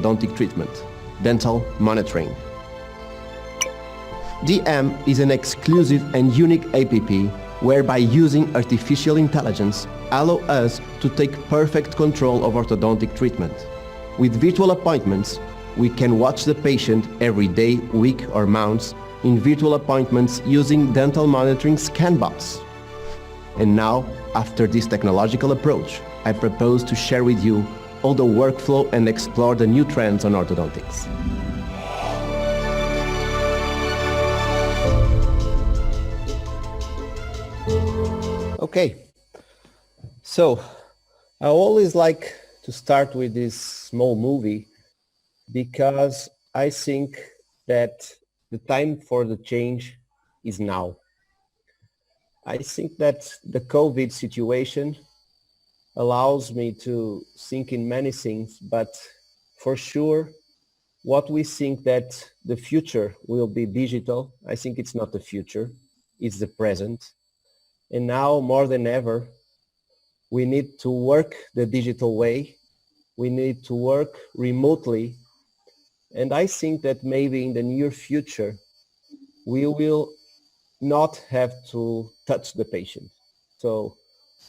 orthodontic treatment, dental monitoring. DM is an exclusive and unique app whereby using artificial intelligence allow us to take perfect control of orthodontic treatment. With virtual appointments, we can watch the patient every day, week or months in virtual appointments using dental monitoring scan box. And now, after this technological approach, I propose to share with you all the workflow and explore the new trends on orthodontics. Okay, so I always like to start with this small movie because I think that the time for the change is now. I think that the COVID situation allows me to think in many things, but for sure, what we think that the future will be digital, I think it's not the future, it's the present. And now more than ever, we need to work the digital way. We need to work remotely. And I think that maybe in the near future, we will not have to touch the patient. So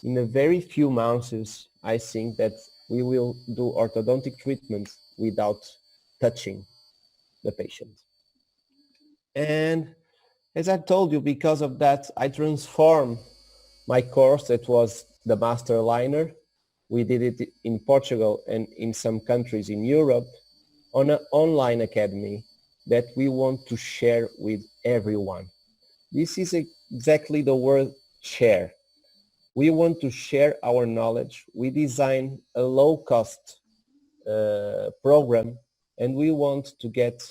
in a very few months, I think that we will do orthodontic treatments without touching the patient. And as I told you, because of that, I transformed my course that was the Master Aligner. We did it in Portugal and in some countries in Europe on an online academy that we want to share with everyone. This is exactly the word share. We want to share our knowledge. We design a low-cost program, and we want to get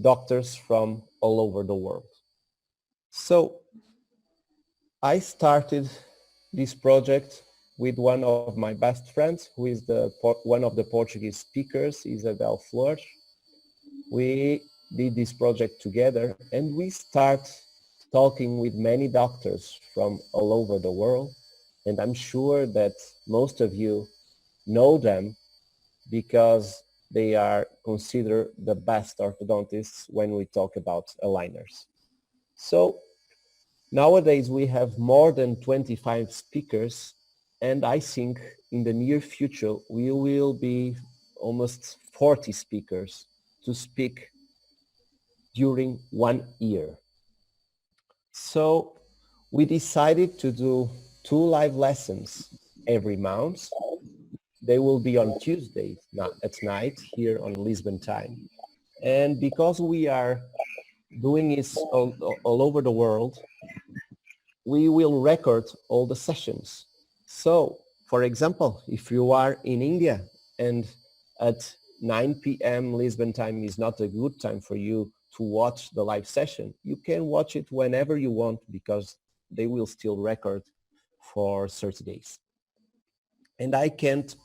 doctors from all over the world. So I started this project with one of my best friends, who is one of the Portuguese speakers, Isabel Flores. We did this project together, and we start talking with many doctors from all over the world. And I'm sure that most of you know them because they are considered the best orthodontists when we talk about aligners. So nowadays we have more than 25 speakers, and I think in the near future we will be almost 40 speakers to speak during 1 year. So we decided to do 2 live lessons every month. They will be on Tuesdays at night here on Lisbon time. And because we are doing this all over the world, we will record all the sessions. So, for example, if you are in India and at 9 p.m. Lisbon time is not a good time for you to watch the live session, you can watch it whenever you want because they will still record for 30 days. And I can't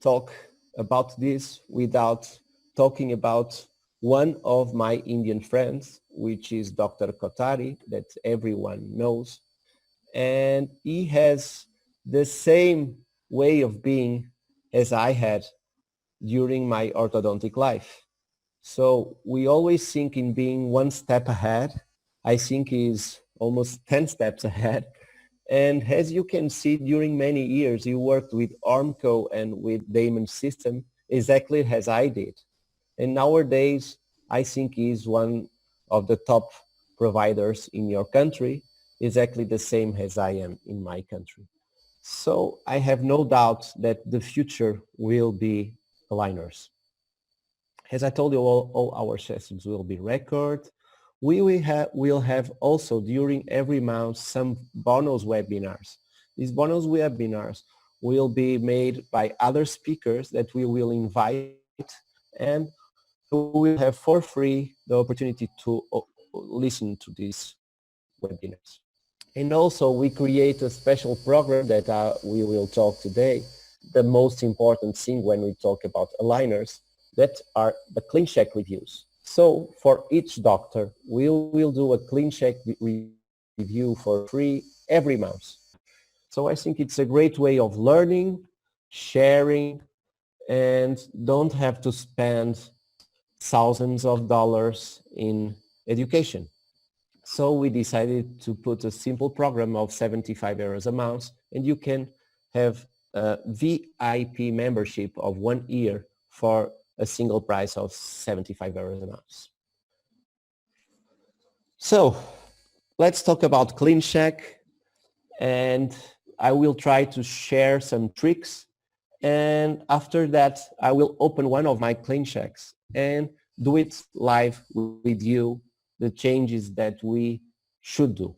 talk about this without talking about one of my Indian friends, which is Dr. Kotari, that everyone knows. And he has the same way of being as I had during my orthodontic life. So we always think in being 1 step ahead. I think he's almost 10 steps ahead. And as you can see, during many years, he worked with Armco and with Damon System exactly as I did. And nowadays, I think he's one of the top providers in your country, exactly the same as I am in my country. So I have no doubt that the future will be aligners. As I told you, all our sessions will be recorded. We will have also during every month some bonus webinars. These bonus webinars will be made by other speakers that we will invite, and we will have for free the opportunity to listen to these webinars. And also we create a special program that we will talk today. The most important thing when we talk about aligners, that are the clean check reviews. So for each doctor, we will do a clean check review for free every month. So I think it's a great way of learning, sharing, and don't have to spend thousands of dollars in education. So we decided to put a simple program of 75 euros a month, and you can have a VIP membership of 1 year for a single price of 75 euros a month. So let's talk about CleanCheck, and I will try to share some tricks, and after that I will open one of my CleanChecks and do it live with you, the changes that we should do.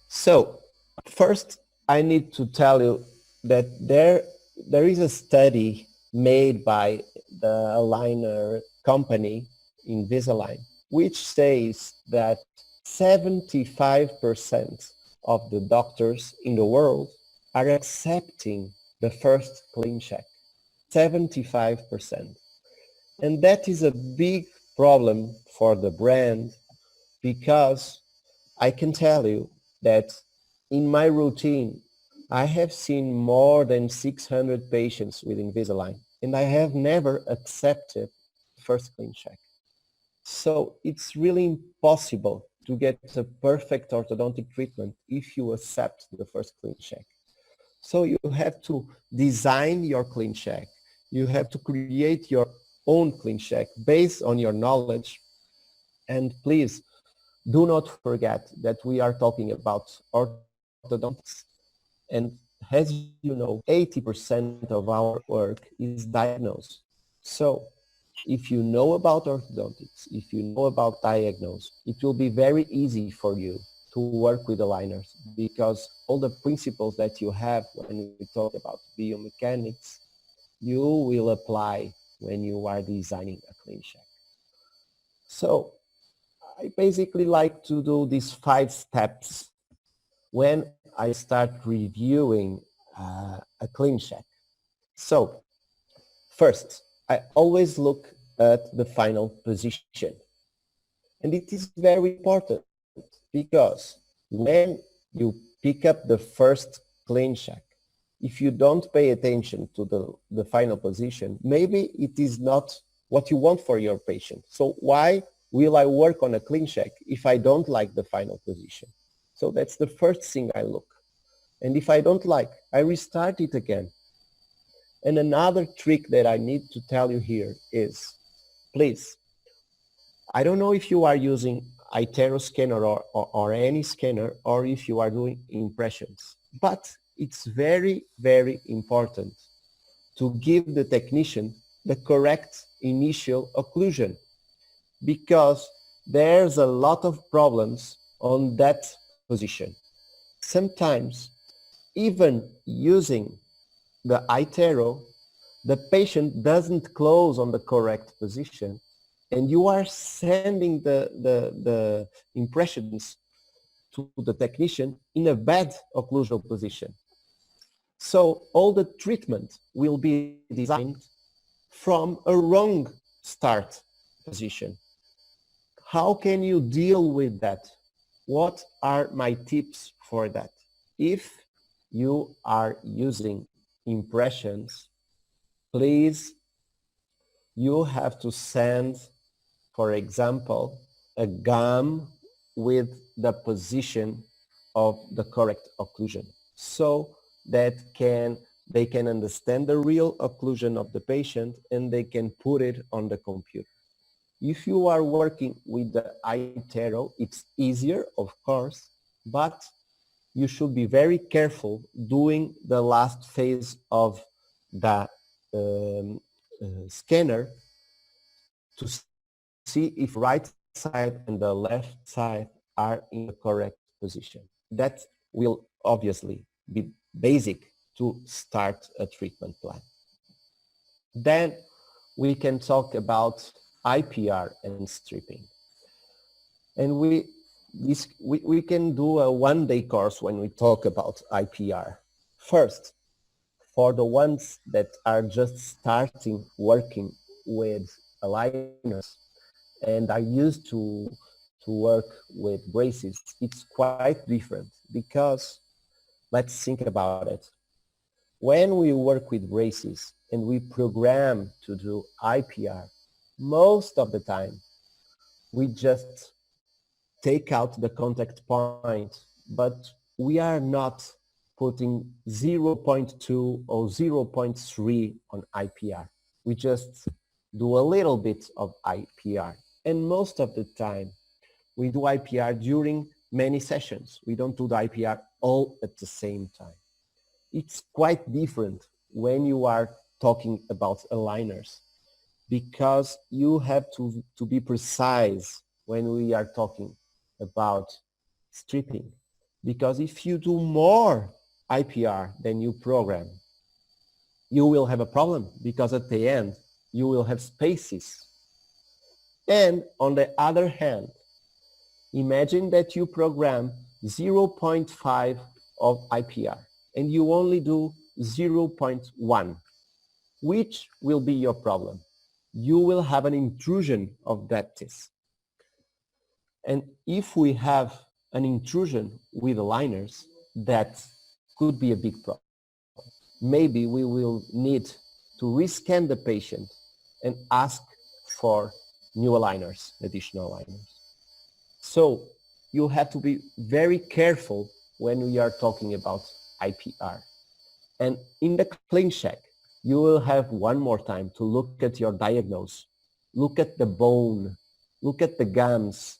So first I need to tell you that there is a study made by the aligner company Invisalign, which says that 75% of the doctors in the world are accepting the first CleanCheck. 75%. And that is a big problem for the brand, because I can tell you that in my routine, I have seen more than 600 patients with Invisalign, and I have never accepted first CleanCheck. So it's really impossible to get a perfect orthodontic treatment if you accept the first CleanCheck. So you have to design your CleanCheck. You have to create your own CleanCheck based on your knowledge. And please do not forget that we are talking about orthodontics. And as you know, 80% of our work is diagnose. So if you know about orthodontics, if you know about diagnose, it will be very easy for you to work with aligners, because all the principles that you have when we talk about biomechanics, you will apply when you are designing a CleanCheck. So I basically like to do these 5 steps when I start reviewing a CleanCheck. So first, I always look at the final position. And it is very important, because when you pick up the first CleanCheck, if you don't pay attention to the final position, maybe it is not what you want for your patient. So why will I work on a CleanCheck if I don't like the final position? So that's the first thing I look. And if I don't like, I restart it again. And another trick that I need to tell you here is, please, I don't know if you are using iTero scanner or any scanner, or if you are doing impressions, but it's very, very important to give the technician the correct initial occlusion, because there's a lot of problems on that position. Sometimes, even using the iTero, the patient doesn't close on the correct position, and you are sending the impressions to the technician in a bad occlusal position. So all the treatment will be designed from a wrong start position. How can you deal with that? What are my tips for that? If you are using impressions, please, you have to send, for example, a gum with the position of the correct occlusion, so that they can understand the real occlusion of the patient and they can put it on the computer. If you are working with the iTero, it's easier, of course, but you should be very careful doing the last phase of the scanner to see if right side and the left side are in the correct position. That will obviously be basic to start a treatment plan. Then we can talk about IPR and stripping. And we can do a one-day course when we talk about IPR. First, for the ones that are just starting working with aligners and are used to work with braces, it's quite different, because let's think about it. when we work with braces and we program to do IPR, most of the time we just take out the contact point, but we are not putting 0.2 or 0.3 on IPR. We just do a little bit of IPR. And most of the time, we do IPR during many sessions. We don't do the IPR all at the same time. It's quite different when you are talking about aligners, because you have to be precise when we are talking about stripping. Because if you do more IPR than you program, you will have a problem, because at the end, you will have spaces. And on the other hand, imagine that you program 0.5 of IPR and you only do 0.1. Which will be your problem? You will have an intrusion of that teeth. And if we have an intrusion with aligners, that could be a big problem. Maybe we will need to rescan the patient and ask for new aligners, additional aligners. So you have to be very careful when we are talking about IPR. And in the clean check, you will have one more time to look at your diagnosis, look at the bone, look at the gums,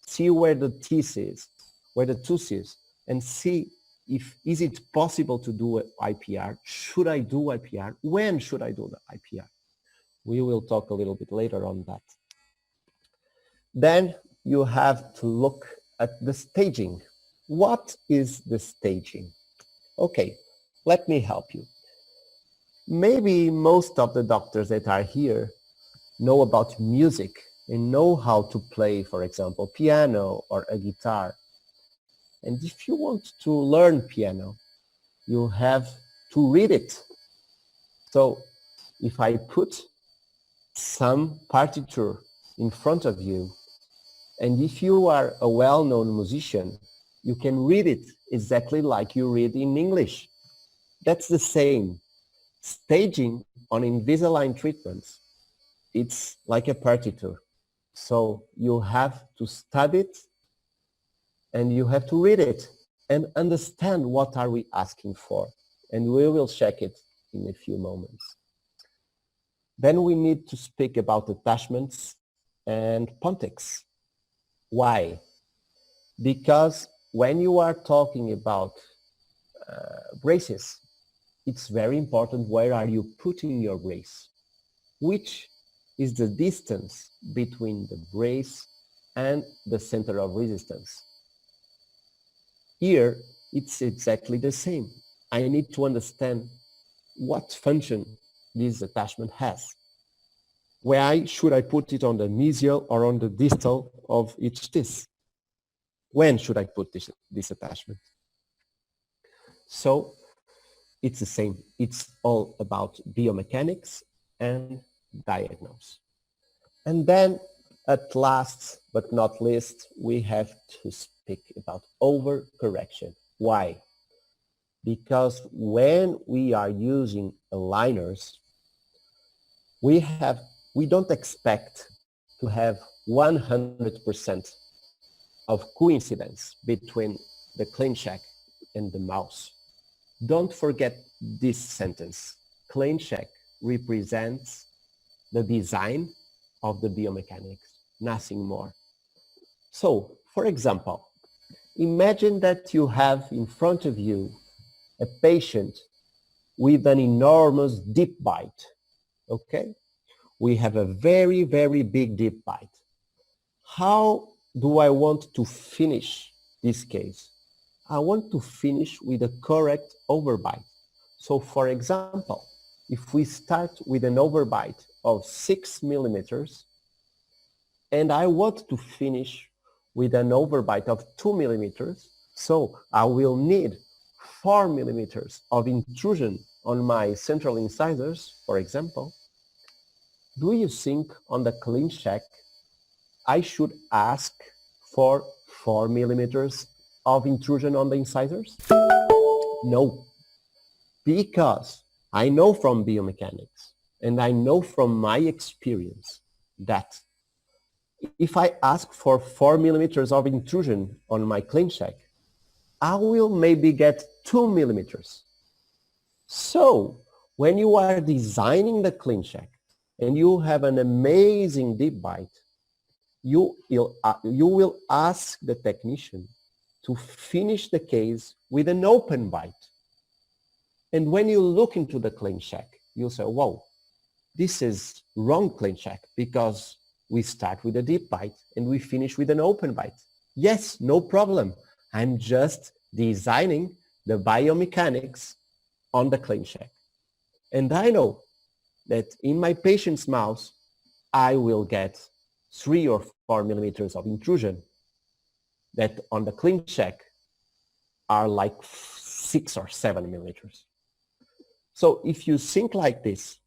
see where the teeth is, where the tooth is, and see if is it possible to do IPR? Should I do IPR? When should I do the IPR? We will talk a little bit later on that. Then you have to look at the staging. What is the staging? Okay, let me help you. Maybe most of the doctors that are here know about music and know how to play, for example, piano or a guitar. And if you want to learn piano, you have to read it. So if I put some partiture in front of you, and if you are a well-known musician, you can read it exactly like you read in English. That's the same. Staging on Invisalign treatments, it's like a partiture. So you have to study it and you have to read it and understand what are we asking for. And we will check it in a few moments. Then we need to speak about attachments and pontics. Why? Because when you are talking about braces, it's very important where are you putting your brace, which is the distance between the brace and the center of resistance. Here, it's exactly the same. I need to understand what function this attachment has. Why should I put it on the mesial or on the distal of each teeth? When should I put this attachment? So it's the same. It's all about biomechanics and diagnose. And then at last but not least, we have to speak about overcorrection. Why? Because when we are using aligners, we don't expect to have 100% of coincidence between the clean check and the mouse. Don't forget this sentence. Clean check represents the design of the biomechanics, nothing more. So, for example, imagine that you have in front of you a patient with an enormous deep bite, okay? We have a very, very big deep bite. How do I want to finish this case? I want to finish with a correct overbite. So for example, if we start with an overbite of 6 millimeters, and I want to finish with an overbite of 2 millimeters, so I will need 4 millimeters of intrusion on my central incisors, for example. Do you think on the clean check, I should ask for 4 millimeters of intrusion on the incisors? No, Because I know from biomechanics and I know from my experience that if I ask for 4 millimeters of intrusion on my clean check, I will maybe get 2 millimeters. So when you are designing the clean check and you have an amazing deep bite, you will ask the technician to finish the case with an open bite. And when you look into the clean check, you'll say, whoa, this is wrong clean check because we start with a deep bite and we finish with an open bite. Yes, no problem. I'm just designing the biomechanics on the clean check. And I know that in my patient's mouth, I will get 3 or 4 millimeters of intrusion that on the clean check are like 6 or 7 millimeters. So if you think like this,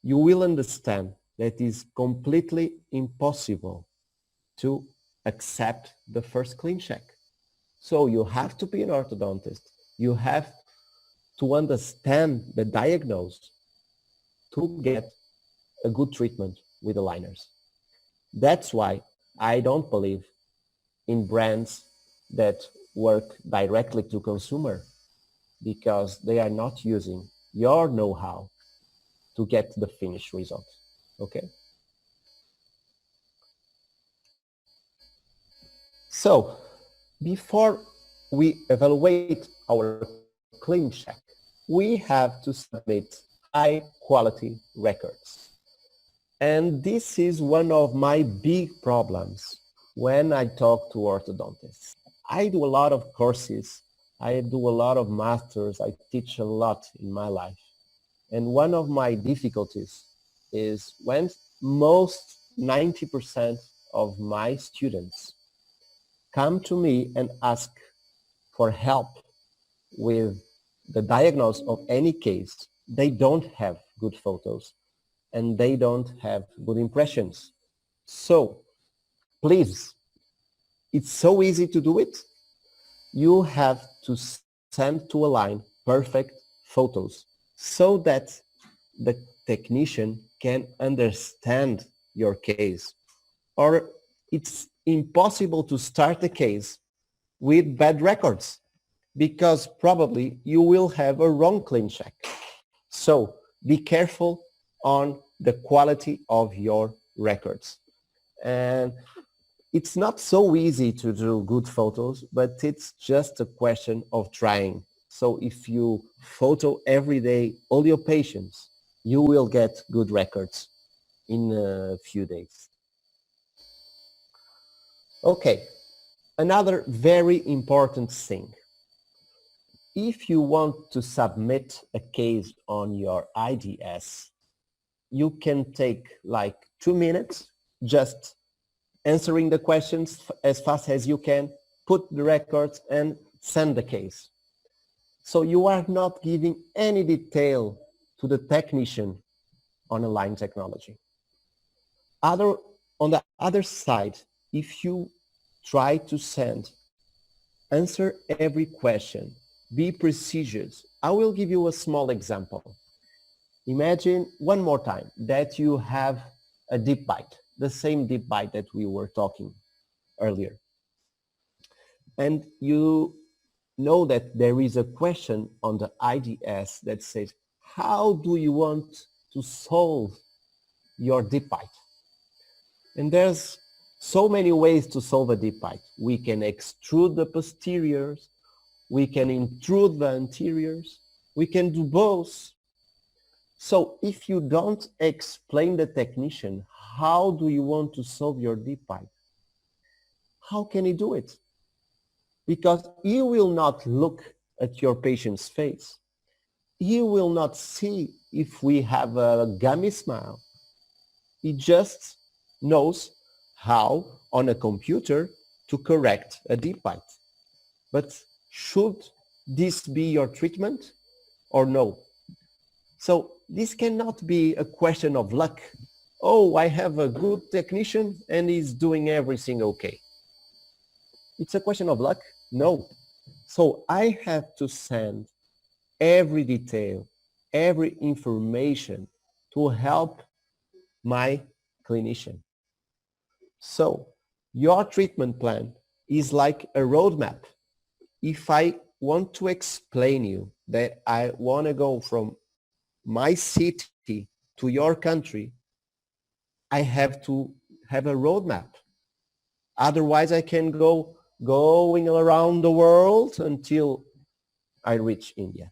you will understand that it is completely impossible to accept the first clean check. So you have to be an orthodontist. You have to understand the diagnosis to get a good treatment with aligners. That's why I don't believe in brands that work directly to consumer, because they are not using your know-how to get the finished result. Okay? So before we evaluate our clean check, we have to submit high quality records. And this is one of my big problems when I talk to orthodontists. I do a lot of courses, I do a lot of masters, I teach a lot in my life. And one of my difficulties is when most 90% of my students come to me and ask for help with the diagnosis of any case, they don't have good photos and they don't have good impressions. So please, it's so easy to do it. You have to send to Align perfect photos so that the technician can understand your case. Or it's impossible to start a case with bad records because probably you will have a wrong clean check. So be careful on the quality of your records. And it's not so easy to do good photos, but it's just a question of trying. So if you photo every day all your patients, you will get good records in a few days. Okay, another very important thing. If you want to submit a case on your IDS, you can take like 2 minutes, just answering the questions as fast as you can, put the records and send the case. So you are not giving any detail to the technician on Align technology. On the other side, if you try to answer every question, be precise. I will give you a small example. Imagine one more time that you have a deep bite, the same deep bite that we were talking earlier. And you know that there is a question on the IDS that says, how do you want to solve your deep bite? And there's so many ways to solve a deep bite. We can extrude the posteriors, we can intrude the anteriors, we can do both. So if you don't explain the technician, how do you want to solve your deep bite? How can he do it? Because he will not look at your patient's face. He will not see if we have a gummy smile. He just knows how on a computer to correct a deep bite. But should this be your treatment or no? So this cannot be a question of luck. Oh, I have a good technician and he's doing everything okay. It's a question of luck? No. So I have to send every detail every information to help my clinician. So your treatment plan is like a roadmap. If I want to explain you that I want to go from my city to your country, I have to have a roadmap. Otherwise, I can go going around the world until I reach India.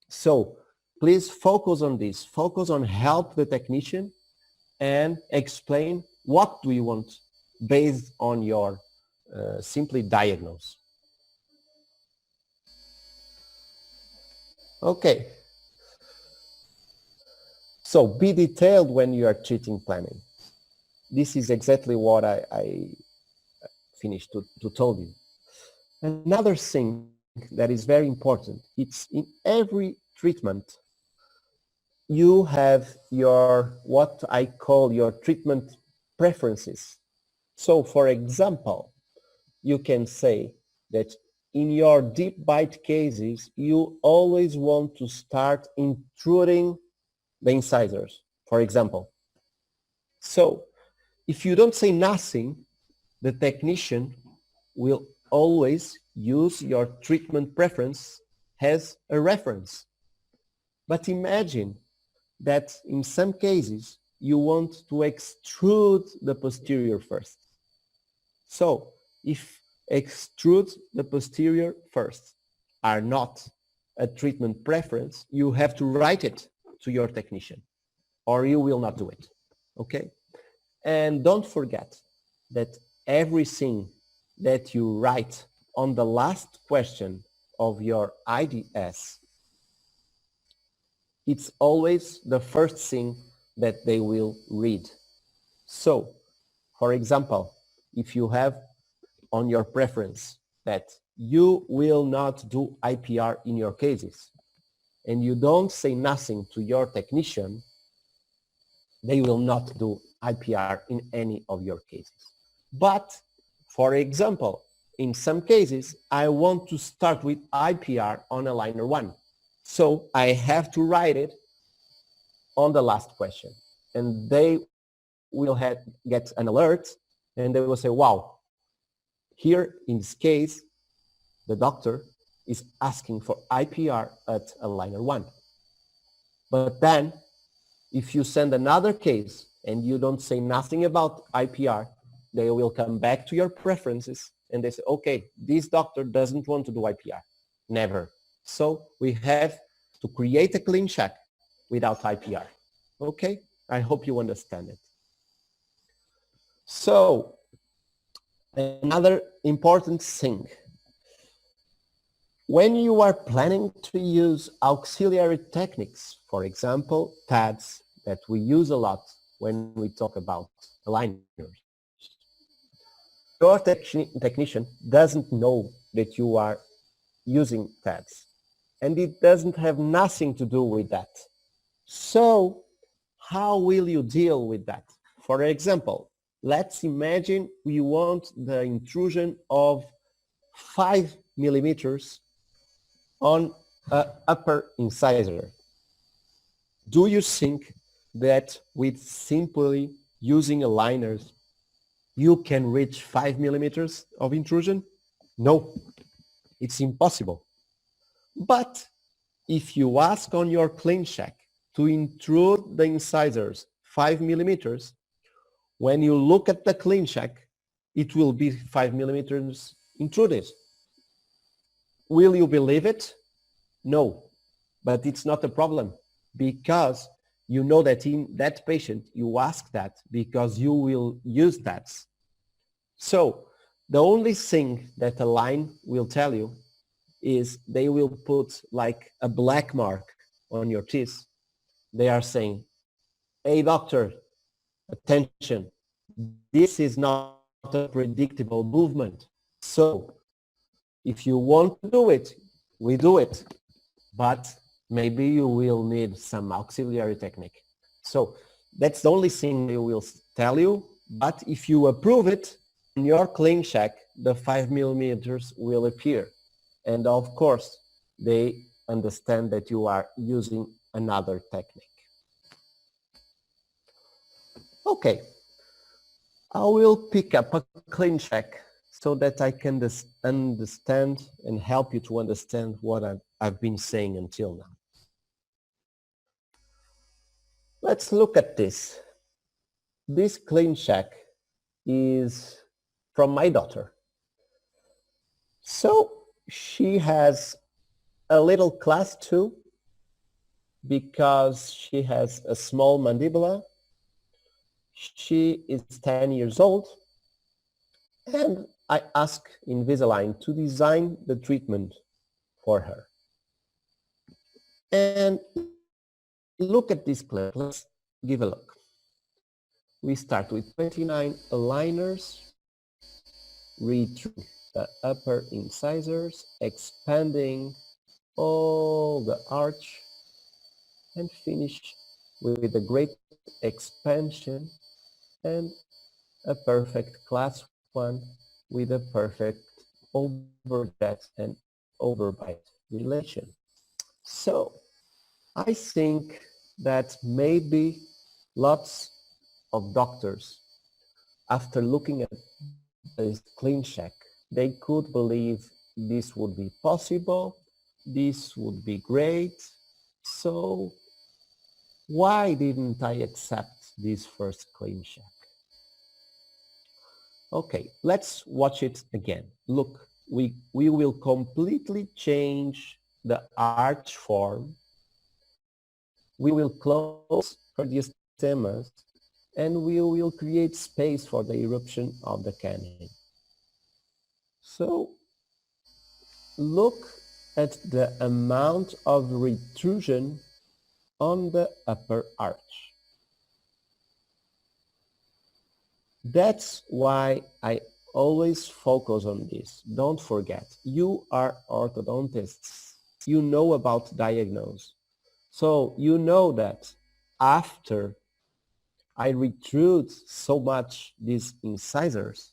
So please focus on this. Focus on help the technician and explain what do you want based on your simply diagnose. Okay. So be detailed when you are treating planning. This is exactly what I finished to tell you. Another thing that is very important, it's in every treatment, you have your, what I call your treatment preferences. So for example, you can say that in your deep bite cases, you always want to start intruding the incisors, for example. So if you don't say nothing, the technician will always use your treatment preference as a reference. But imagine that in some cases, you want to extrude the posterior first. So if extrude the posterior first are not a treatment preference, you have to write it to your technician or you will not do it. Okay? And don't forget that everything that you write on the last question of your IDS, it's always the first thing that they will read. So, for example, if you have on your preference that you will not do IPR in your cases, and you don't say nothing to your technician, they will not do IPR in any of your cases. But, for example, in some cases, I want to start with IPR on aligner 1. So I have to write it on the last question. And they will get an alert and they will say, wow, here in this case, the doctor is asking for IPR at aligner 1. But then if you send another case and you don't say nothing about IPR, they will come back to your preferences and they say, okay, this doctor doesn't want to do IPR. Never. So we have to create a clean check without IPR. Okay? I hope you understand it. So another important thing. When you are planning to use auxiliary techniques, for example, TADs that we use a lot when we talk about aligners, your technician doesn't know that you are using TADs, and it doesn't have nothing to do with that. So how will you deal with that? For example, let's imagine we want the intrusion of 5 millimeters on an upper incisor. Do you think that with simply using aligners, you can reach 5 millimeters of intrusion? No, it's impossible. But if you ask on your clean check to intrude the incisors 5 millimeters, when you look at the clean check, it will be 5 millimeters intruded. Will you believe it? No, but it's not a problem because you know that in that patient, you ask that because you will use that. So the only thing that a line will tell you is they will put like a black mark on your teeth. They are saying, hey, doctor, attention, this is not a predictable movement. So if you want to do it, we do it. But maybe you will need some auxiliary technique. So that's the only thing they will tell you. But if you approve it, in your clean check, the 5 millimeters will appear. And of course, they understand that you are using another technique. Okay, I will pick up a clean check so that I can understand and help you to understand what I've been saying until now. Let's look at this. This clean check is from my daughter. So she has a little class 2 because she has a small mandibula. She is 10 years old, and I asked Invisalign to design the treatment for her. And look at this plan. Let's give a look. We start with 29 aligners, read through the upper incisors, expanding all the arch, and finish with a great expansion and a perfect class 1 with a perfect overjet and overbite relation. So I think that maybe lots of doctors, after looking at this clean check, they could believe this would be possible, this would be great. So why didn't I accept this first clean check? Okay, let's watch it again. Look, we will completely change the arch form. We will close her diastemas, and we will create space for the eruption of the canine. So look at the amount of retrusion on the upper arch. That's why I always focus on this. Don't forget, you are orthodontists. You know about diagnose. So you know that after I retrude so much these incisors,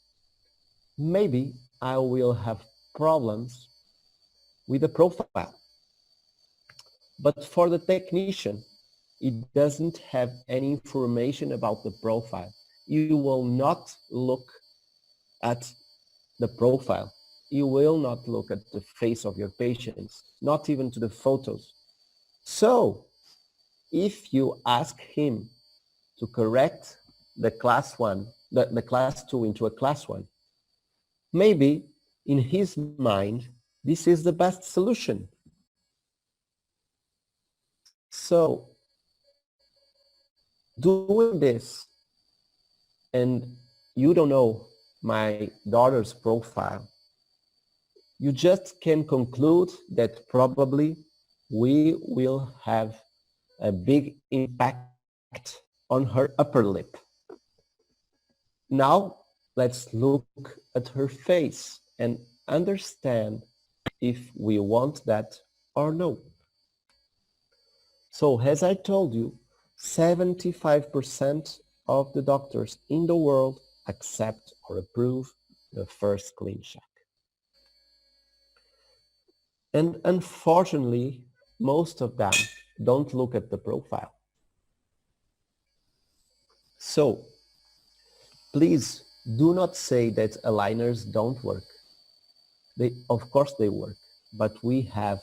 maybe I will have problems with the profile. But for the technician, it doesn't have any information about the profile. You will not look at the profile. You will not look at the face of your patients, not even to the photos. So if you ask him to correct the class 1, the class 2 into a class 1, maybe in his mind, this is the best solution. So doing this, and you don't know my daughter's profile, you just can conclude that probably we will have a big impact on her upper lip. Now let's look at her face and understand if we want that or no. So as I told you, 75% of the doctors in the world accept or approve the first clean check. And unfortunately, most of them don't look at the profile. So please do not say that aligners don't work. Of course they work, but we have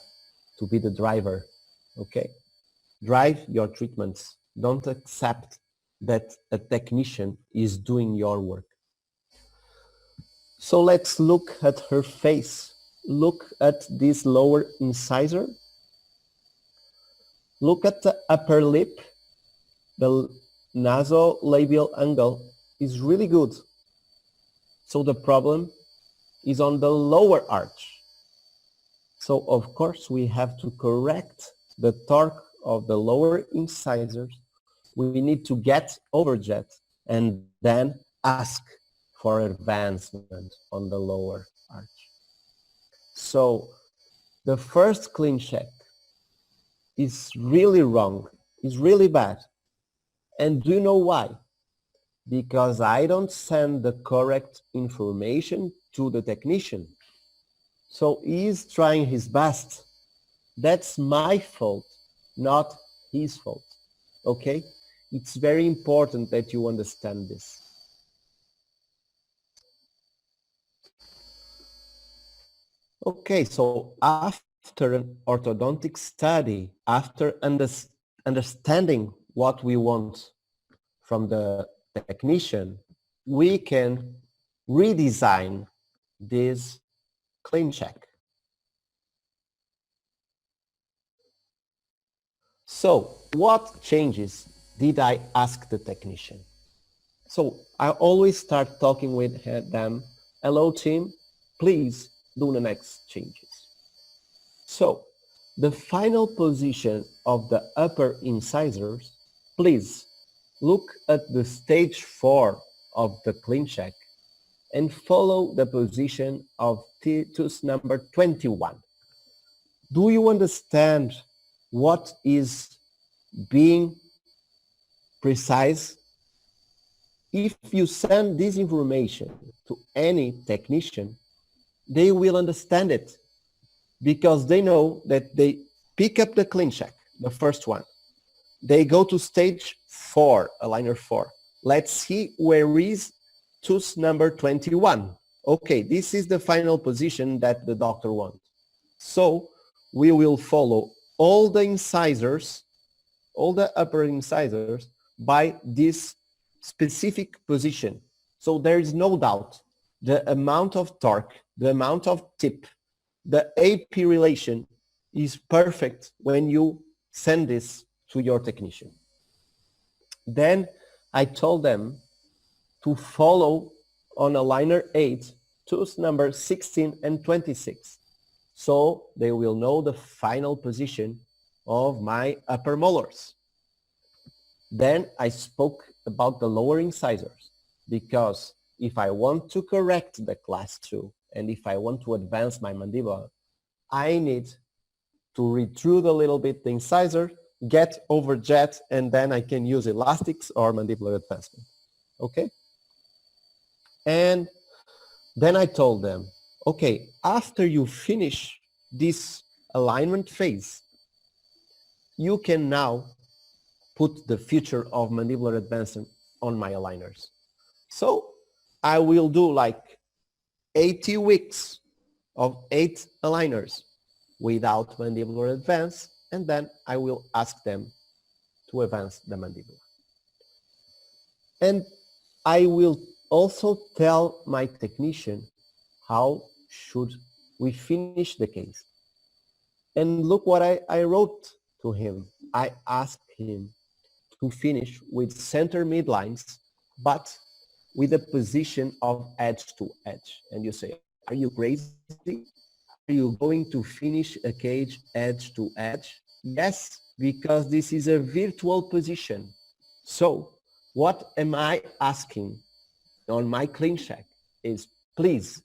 to be the driver, okay? Drive your treatments. Don't accept that a technician is doing your work. So let's look at her face. Look at this lower incisor. Look at the upper lip. The nasolabial angle is really good. So the problem is on the lower arch. So of course we have to correct the torque of the lower incisors. We need to get overjet and then ask for advancement on the lower arch. So the first clean check is really wrong, is really bad. And do you know why? Because I don't send the correct information to the technician. So he is trying his best That's my fault, not his fault. Okay? It's very important that you understand this. Okay, so after an orthodontic study, after understanding what we want from the technician, we can redesign this clean check. So what changes did I ask the technician? So I always start talking with them. Hello team, please do the next changes. So the final position of the upper incisors, please look at the stage 4 of the clean check and follow the position of tooth number 21. Do you understand what is being precise? If you send this information to any technician, they will understand it because they know that they pick up the clean check, the first one. They go to stage 4, aligner 4. Let's see where is tooth number 21. Okay, this is the final position that the doctor wants. So we will follow all the incisors, all the upper incisors by this specific position. So there is no doubt the amount of torque, the amount of tip, the AP relation is perfect when you send this to your technician. Then I told them to follow on aligner 8, tooth number 16 and 26. So they will know the final position of my upper molars. Then I spoke about the lower incisors because if I want to correct the class 2 and if I want to advance my mandible, I need to retrude a little bit the incisor, get over jet, and then I can use elastics or mandibular advancement. Okay? And then I told them, okay, after you finish this alignment phase, you can now put the future of mandibular advancement on my aligners. So I will do like 80 weeks of 8 aligners without mandibular advance, and then I will ask them to advance the mandibular. And I will also tell my technician how should we finish the case. And look what I wrote to him. I asked him to finish with center midlines, but with a position of edge to edge. And you say, are you crazy? Are you going to finish a cage edge to edge? Yes, because this is a virtual position. So what am I asking on my clean check is please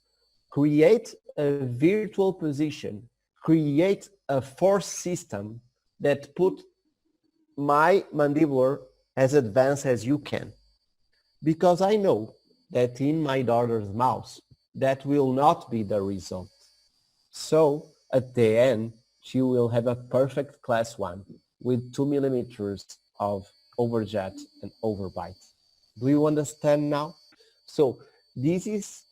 create a virtual position, create a force system that put my mandibular as advanced as you can. Because I know that in my daughter's mouth, that will not be the result. So at the end, she will have a perfect class 1 with 2 millimeters of overjet and overbite. Do you understand now? So this is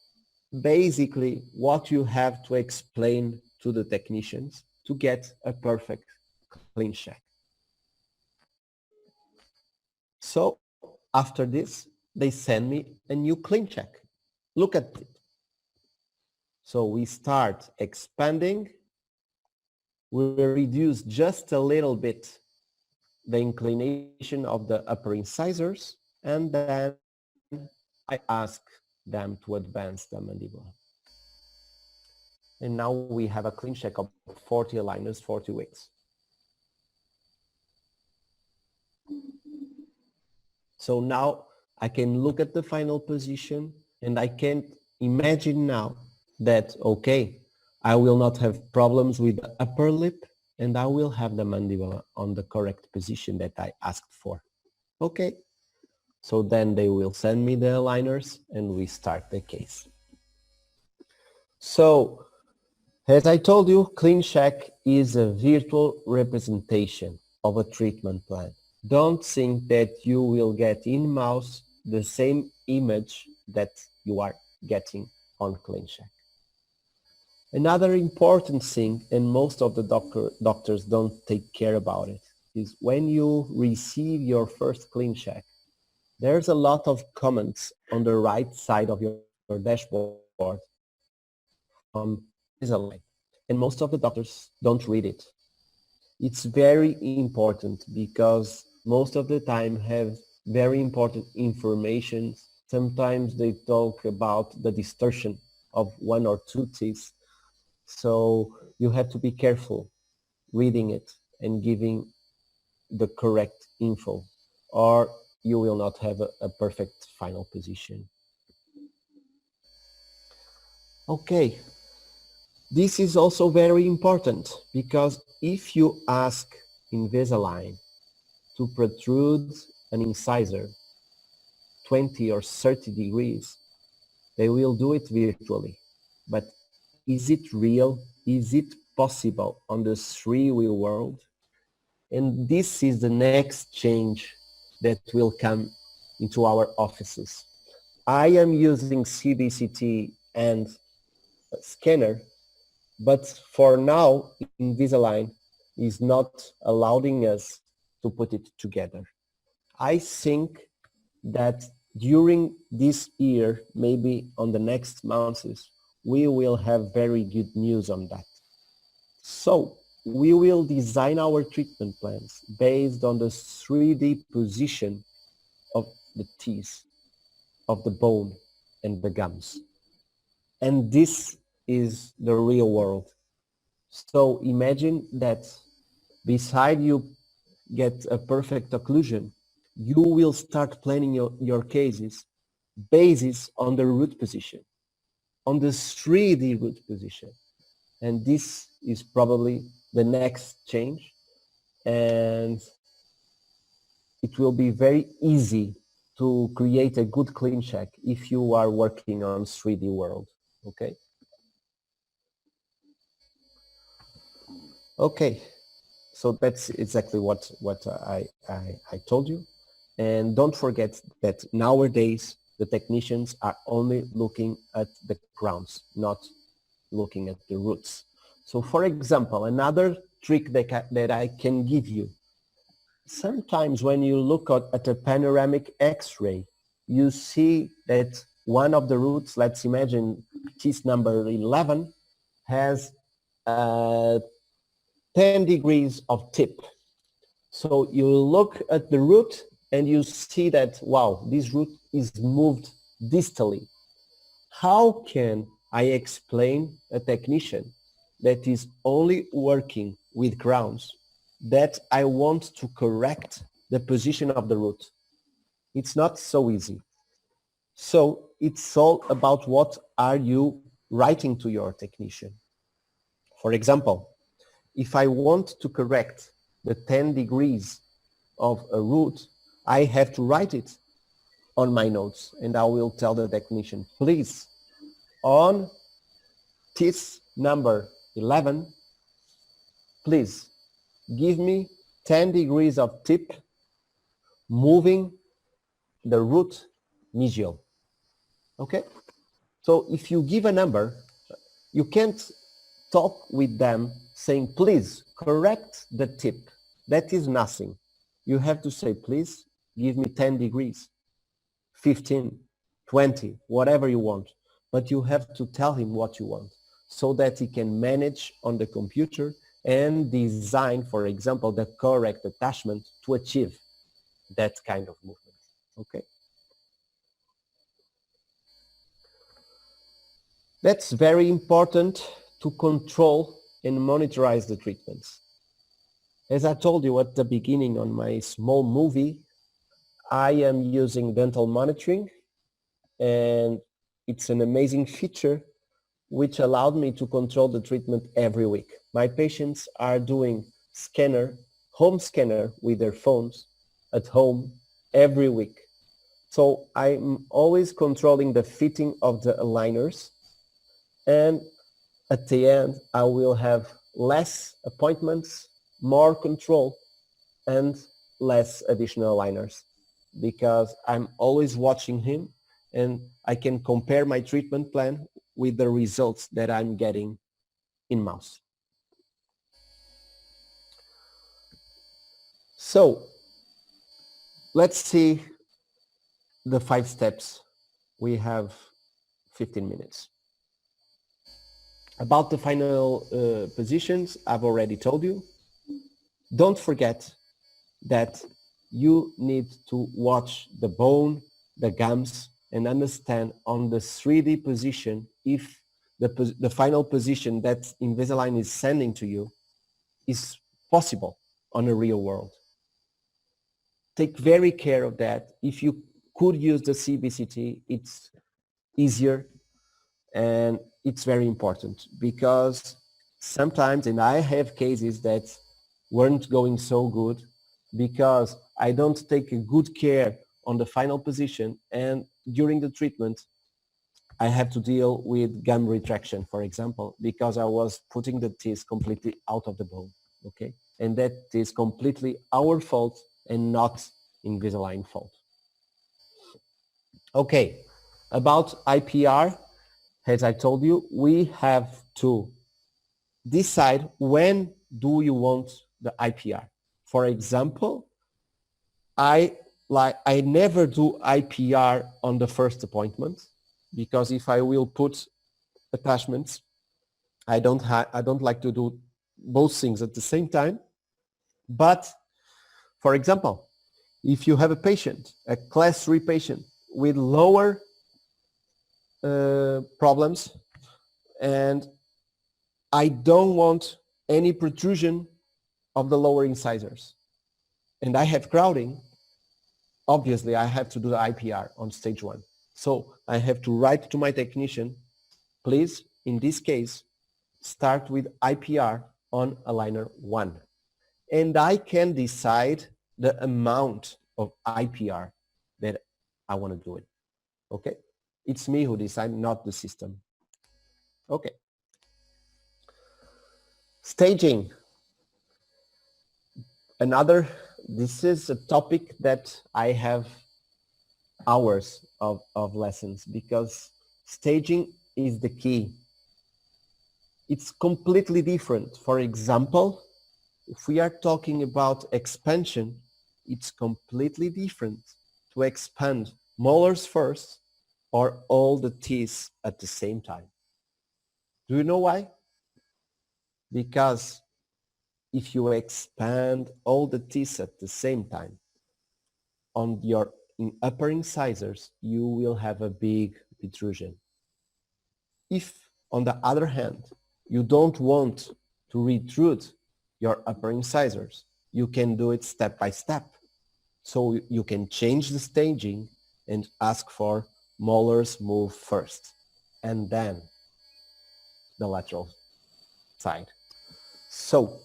basically what you have to explain to the technicians to get a perfect clean check. So after this, they send me a new clean check. Look at it. So we start expanding. We reduce just a little bit the inclination of the upper incisors, and then I ask them to advance the mandible. And now we have a clean check of 40 aligners, 40 weeks. So now I can look at the final position and I can imagine now that, okay, I will not have problems with the upper lip and I will have the mandible on the correct position that I asked for. Okay. So then they will send me the aligners and we start the case. So As I told you, CleanCheck is a virtual representation of a treatment plan. Don't think that you will get in-mouse the same image that you are getting on CleanCheck. Another important thing, and most of the doctors don't take care about it, is when you receive your first CleanCheck, there's a lot of comments on the right side of your dashboard from Invisalign, and most of the doctors don't read it. It's very important because most of the time have very important information. Sometimes they talk about the distortion of one or two teeth. So you have to be careful reading it and giving the correct info, or you will not have a perfect final position. Okay, this is also very important because if you ask Invisalign to protrude an incisor 20 or 30 degrees, they will do it virtually. But is it real? Is it possible on the 3D world? And this is the next change that will come into our offices. I am using CBCT and a scanner, but for now, Invisalign is not allowing us to put it together. I think that during this year, maybe on the next months, we will have very good news on that. So we will design our treatment plans based on the 3D position of the teeth, of the bone and the gums. And this is the real world. So imagine that beside you get a perfect occlusion, you will start planning your cases based on the root position, on the 3D root position. And this is probably the next change. And it will be very easy to create a good CleanCheck if you are working on 3D world, okay? Okay, so that's exactly what I told you. And don't forget that nowadays the technicians are only looking at the crowns, not looking at the roots. So for example, another trick that I can give you, sometimes when you look at a panoramic X-ray, you see that one of the roots, let's imagine teeth number 11, has 10 degrees of tip. So you look at the root and you see that, wow, this root is moved distally. How can I explain a technician that is only working with crowns that I want to correct the position of the root? It's not so easy. So it's all about what are you writing to your technician. For example, if I want to correct the 10 degrees of a root, I have to write it on my notes, and I will tell the technician, please, on teeth number 11, please give me 10 degrees of tip moving the root mesial. Okay? So if you give a number, you can't talk with them saying, please correct the tip. That is nothing. You have to say, please give me 10 degrees, 15, 20, whatever you want. But you have to tell him what you want so that he can manage on the computer and design, for example, the correct attachment to achieve that kind of movement. Okay. That's very important to control and monitorize the treatments. As I told you at the beginning on my small movie, I am using dental monitoring, and it's an amazing feature which allowed me to control the treatment every week. My patients are doing home scanner with their phones at home every week. So I'm always controlling the fitting of the aligners, and at the end, I will have less appointments, more control, and less additional aligners, because I'm always watching him and I can compare my treatment plan with the results that I'm getting in mouse. So let's see the 5 steps. We have 15 minutes. About the final positions, I've already told you. Don't forget that you need to watch the bone, the gums, and understand on the 3D position if the final position that Invisalign is sending to you is possible on a real world. Take very care of that. If you could use the CBCT, it's easier and it's very important, because sometimes, and I have cases that weren't going so good because I don't take a good care on the final position, and during the treatment I have to deal with gum retraction, for example, because I was putting the teeth completely out of the bone, okay? And that is completely our fault and not Invisalign fault. Okay, about IPR, as I told you, we have to decide when do you want the IPR. For example, I never do IPR on the first appointment, because if I will put attachments, I don't like to do both things at the same time. But for example, if you have a patient, a class 3 patient with lower problems, and I don't want any protrusion of the lower incisors, and I have crowding, obviously I have to do the IPR on stage 1. So I have to write to my technician, please, in this case, start with IPR on aligner 1. And I can decide the amount of IPR that I want to do it. Okay? It's me who decides, not the system. Okay. Staging. This is a topic that I have hours of lessons, because staging is the key. It's completely different. For example, if we are talking about expansion, it's completely different to expand molars first or all the teeth at the same time. Do you know why? Because if you expand all the teeth at the same time on your upper incisors, you will have a big protrusion. If, on the other hand, you don't want to retrude your upper incisors, you can do it step by step. So you can change the staging and ask for molars move first, and then the lateral side. So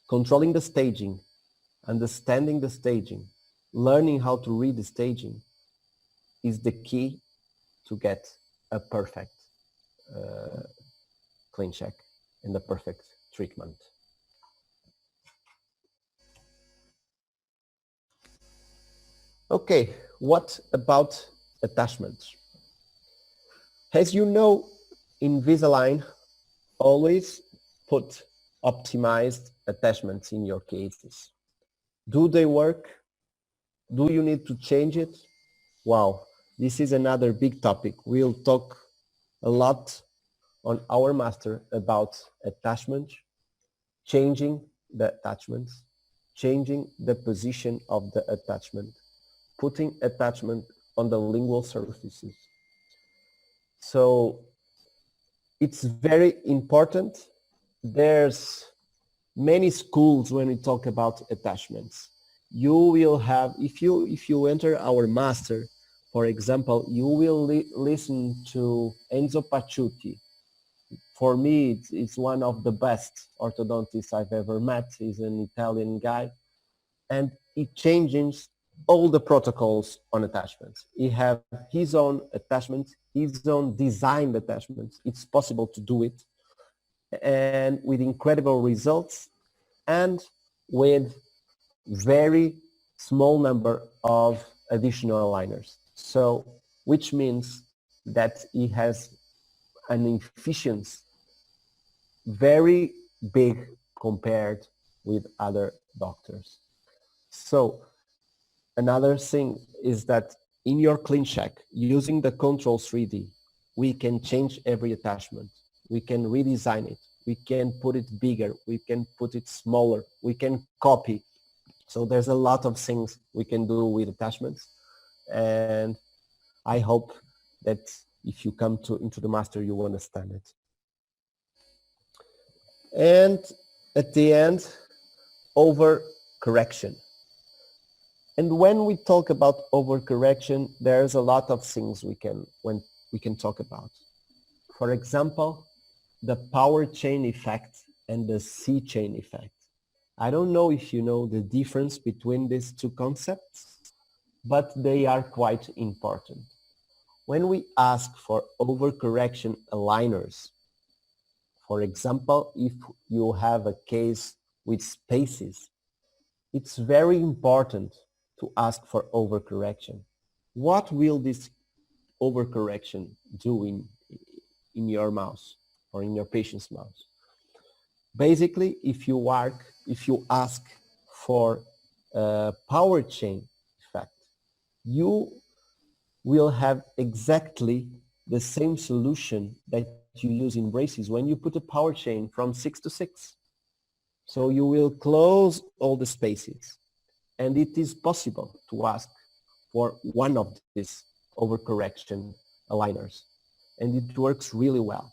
controlling the staging, understanding the staging, learning how to read the staging is the key to get a perfect clean check and a perfect treatment. Okay, what about attachments? As you know, Invisalign always put optimized attachments in your cases. Do they work? Do you need to change it? Wow, this is another big topic. We'll talk a lot on our master about attachments, changing the attachments, changing the position of the attachment, putting attachment on the lingual surfaces. So it's very important. There's many schools when we talk about attachments. You will have, if you enter our master, for example, you will listen to Enzo Paciuti. For me, it's one of the best orthodontists I've ever met. He's an Italian guy, and it changes all the protocols on attachments. He have his own attachments, his own designed attachments. It's possible to do it, and with incredible results, and with very small number of additional aligners. So, which means that he has an efficiency very big compared with other doctors. So another thing is that in your clean check, using the Control 3D, we can change every attachment. We can redesign it. We can put it bigger. We can put it smaller. We can copy. So there's a lot of things we can do with attachments. And I hope that if you come into the master, you will understand it. And at the end, overcorrection. And when we talk about overcorrection, there's a lot of things we can talk about. For example, the power chain effect and the C chain effect. I don't know if you know the difference between these two concepts, but they are quite important. When we ask for overcorrection aligners, for example, if you have a case with spaces, it's very important to ask for overcorrection. What will this overcorrection do in your mouth or in your patient's mouth? Basically, if you ask for a power chain effect, you will have exactly the same solution that you use in braces when you put a power chain from 6 to 6. So you will close all the spaces, and it is possible to ask for one of these overcorrection aligners, and it works really well.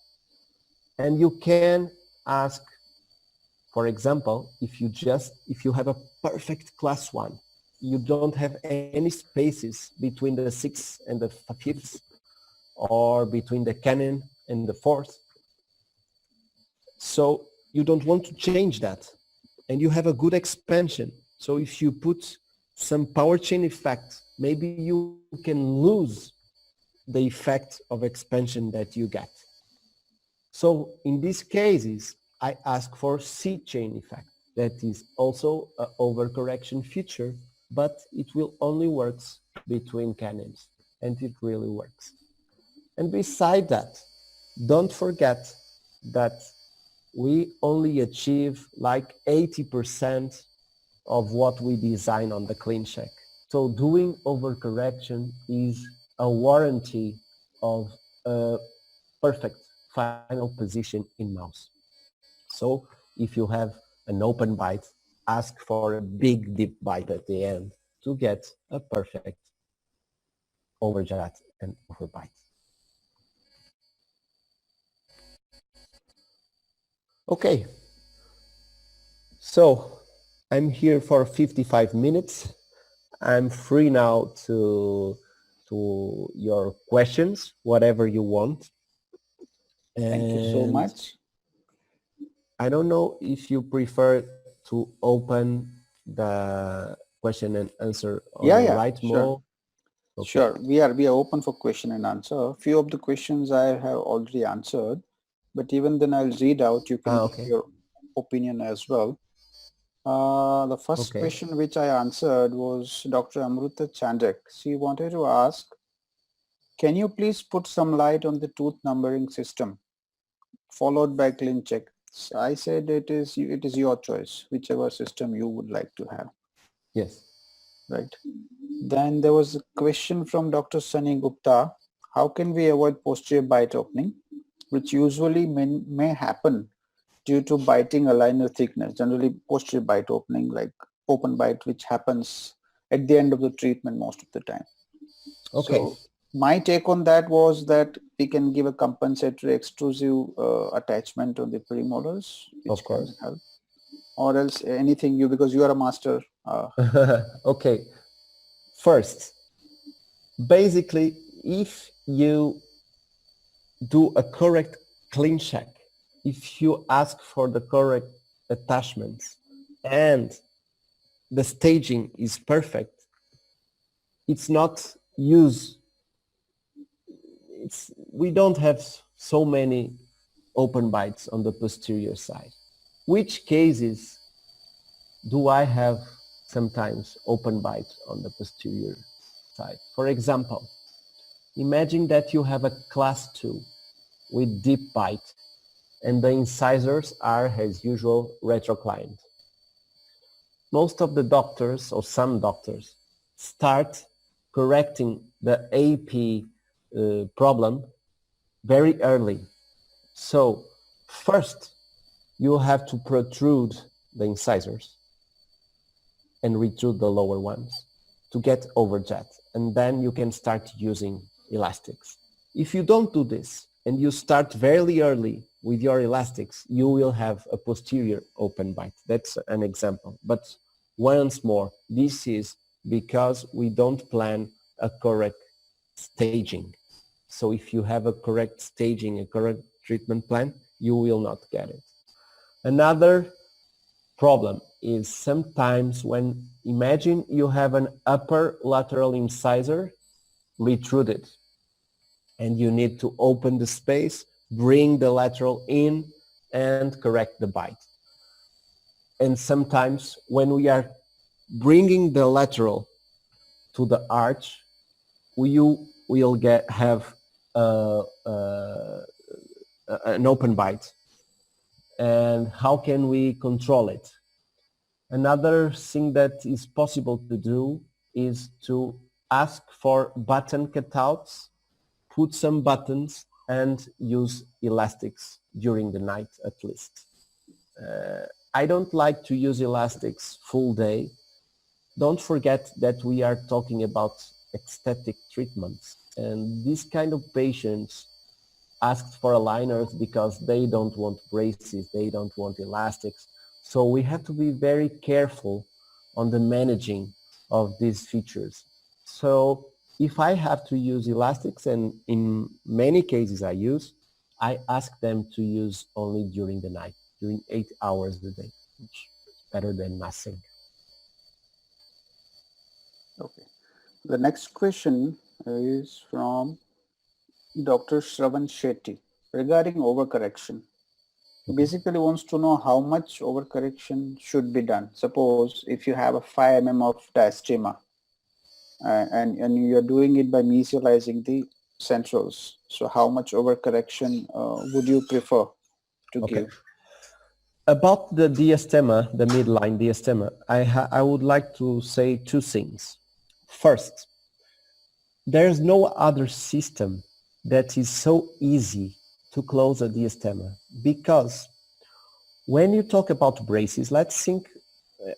And you can ask, for example, if you have a perfect class 1, you don't have any spaces between the 6th and the 5th, or between the canon and the 4th. So you don't want to change that, and you have a good expansion. So if you put some power chain effect, maybe you can lose the effect of expansion that you get. So in these cases, I ask for C chain effect. That is also an overcorrection feature, but it will only work between canons, and it really works. And beside that, don't forget that we only achieve like 80% of what we design on the clean check. So doing overcorrection is a warranty of a perfect final position in mouse. So if you have an open bite, ask for a big deep bite at the end to get a perfect overjut and overbite. Okay, so I'm here for 55 minutes. I'm free now to your questions, whatever you want. Thank you so much. I don't know if you prefer to open the question and answer on the right mode. Okay. Sure, we are open for question and answer. Few of the questions I have already answered, but even then I'll read out. You can give your opinion as well. The first question which I answered was Dr. Amruta Chandak. She wanted to ask, can you please put some light on the tooth numbering system, followed by clean check? I said it is your choice, whichever system you would like to have. Yes. Right. Then there was a question from Dr. Sunny Gupta. How can we avoid posterior bite opening, which usually may happen due to biting aligner thickness? Generally, posterior bite opening, like open bite, which happens at the end of the treatment most of the time. Okay. So my take on that was that we can give a compensatory extrusive attachment on the premolars, which can help. Or else anything because you are a master. Okay. First, basically, if you do a correct clean check, if you ask for the correct attachments and the staging is perfect, it's not used. We don't have so many open bites on the posterior side. Which cases do I have sometimes open bites on the posterior side? For example, imagine that you have a class 2 with deep bite and the incisors are, as usual, retroclined. Most of the doctors, or some doctors, start correcting the AP problem very early. So first, you have to protrude the incisors and retrude the lower ones to get overjet, and then you can start using elastics. If you don't do this and you start very early with your elastics, you will have a posterior open bite. That's an example. But once more, this is because we don't plan a correct staging. So if you have a correct staging, a correct treatment plan, you will not get it. Another problem is sometimes when, imagine you have an upper lateral incisor retruded and you need to open the space, bring the lateral in and correct the bite. And sometimes when we are bringing the lateral to the arch, you will have an open bite. And how can we control it? Another thing that is possible to do is to ask for button cutouts, put some buttons and use elastics during the night at least. I don't like to use elastics full day. Don't forget that we are talking about aesthetic treatments, and these kind of patients asked for aligners because they don't want braces, they don't want elastics. So we have to be very careful on the managing of these features. So if I have to use elastics, and in many cases I ask them to use only during the night, during 8 hours a day, which is better than nothing. Okay. The next question is from Dr. Shravan Shetty regarding overcorrection. He basically wants to know how much overcorrection should be done. Suppose if you have a 5 mm of diastema and you are doing it by mesializing the centrals. So how much overcorrection would you prefer to give? About the diastema, the midline diastema, I would like to say two things. First, there's no other system that is so easy to close a diastema, because when you talk about braces, let's think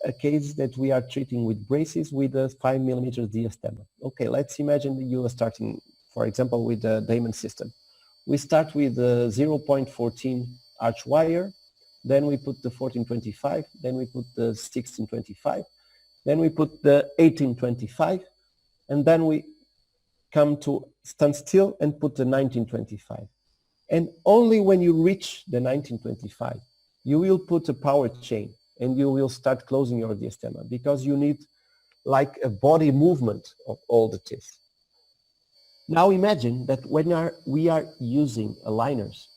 a case that we are treating with braces with a 5 mm diastema. Okay, let's imagine you are starting, for example, with the Damon system. We start with the 0.14 arch wire, then we put the 1425, then we put the 1625, then we put the 1825, and then we come to stand still and put the 1925. And only when you reach the 1925, you will put a power chain and you will start closing your diastema, because you need like a body movement of all the teeth. Now imagine that when we are using aligners,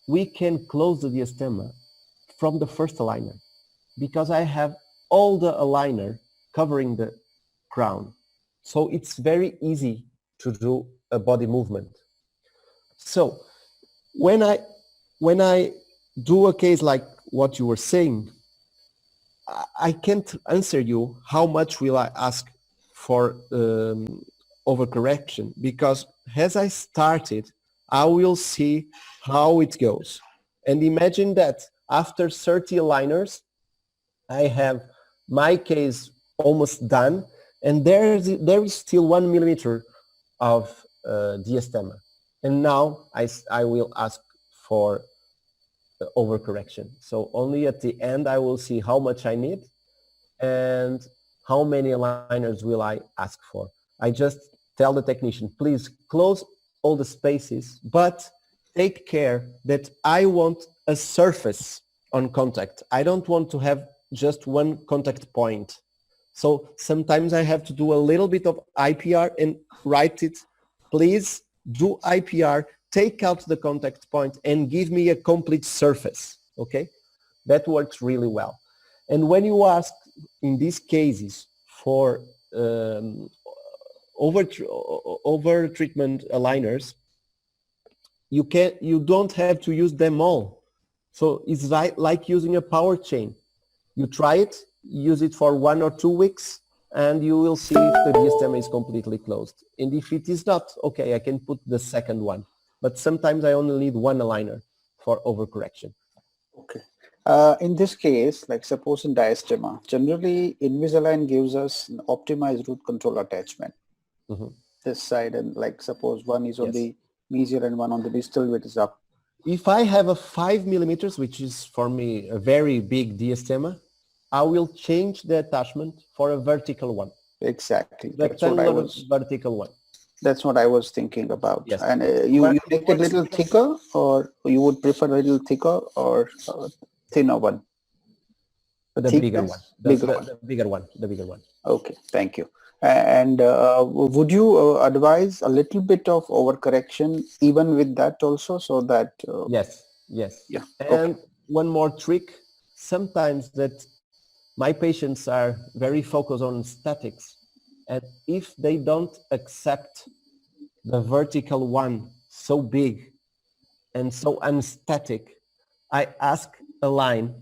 we can close the diastema from the first aligner, because I have all the aligner covering the crown. So it's very easy to do a body movement. So when I do a case like what you were saying, I can't answer you how much will I ask for overcorrection, because as I started, I will see how it goes. And imagine that after 30 aligners, I have my case almost done, and there is still 1 millimeter of diastema. And now I will ask for overcorrection. So only at the end I will see how much I need and how many aligners will I ask for. I just tell the technician, please close all the spaces, but take care that I want a surface on contact. I don't want to have just one contact point. So sometimes I have to do a little bit of IPR and write it, please do IPR, take out the contact point and give me a complete surface, okay? That works really well. And when you ask in these cases for over treatment aligners, you don't have to use them all. So it's like using a power chain. You try it, use it for 1 or 2 weeks, and you will see if the diastema is completely closed. And if it is not, okay, I can put the second one. But sometimes I only need one aligner for overcorrection. Okay. In this case, like suppose in diastema, generally Invisalign gives us an optimized root control attachment. This side, and like suppose one is on the mesial and one on the distal, which is up. If I have a 5 millimeters, which is for me a very big diastema, I will change the attachment for a vertical one. Exactly. That's what I was vertical one. That's what I was thinking about. Yes. And you make it a little thicker, or you would prefer a little thicker or thinner one? The bigger one. The bigger one. The bigger one. Okay, thank you. And would you advise a little bit of overcorrection even with that also, so that yes. Yeah. And one more trick, sometimes that my patients are very focused on statics, and if they don't accept the vertical one so big and so unstatic, I ask a line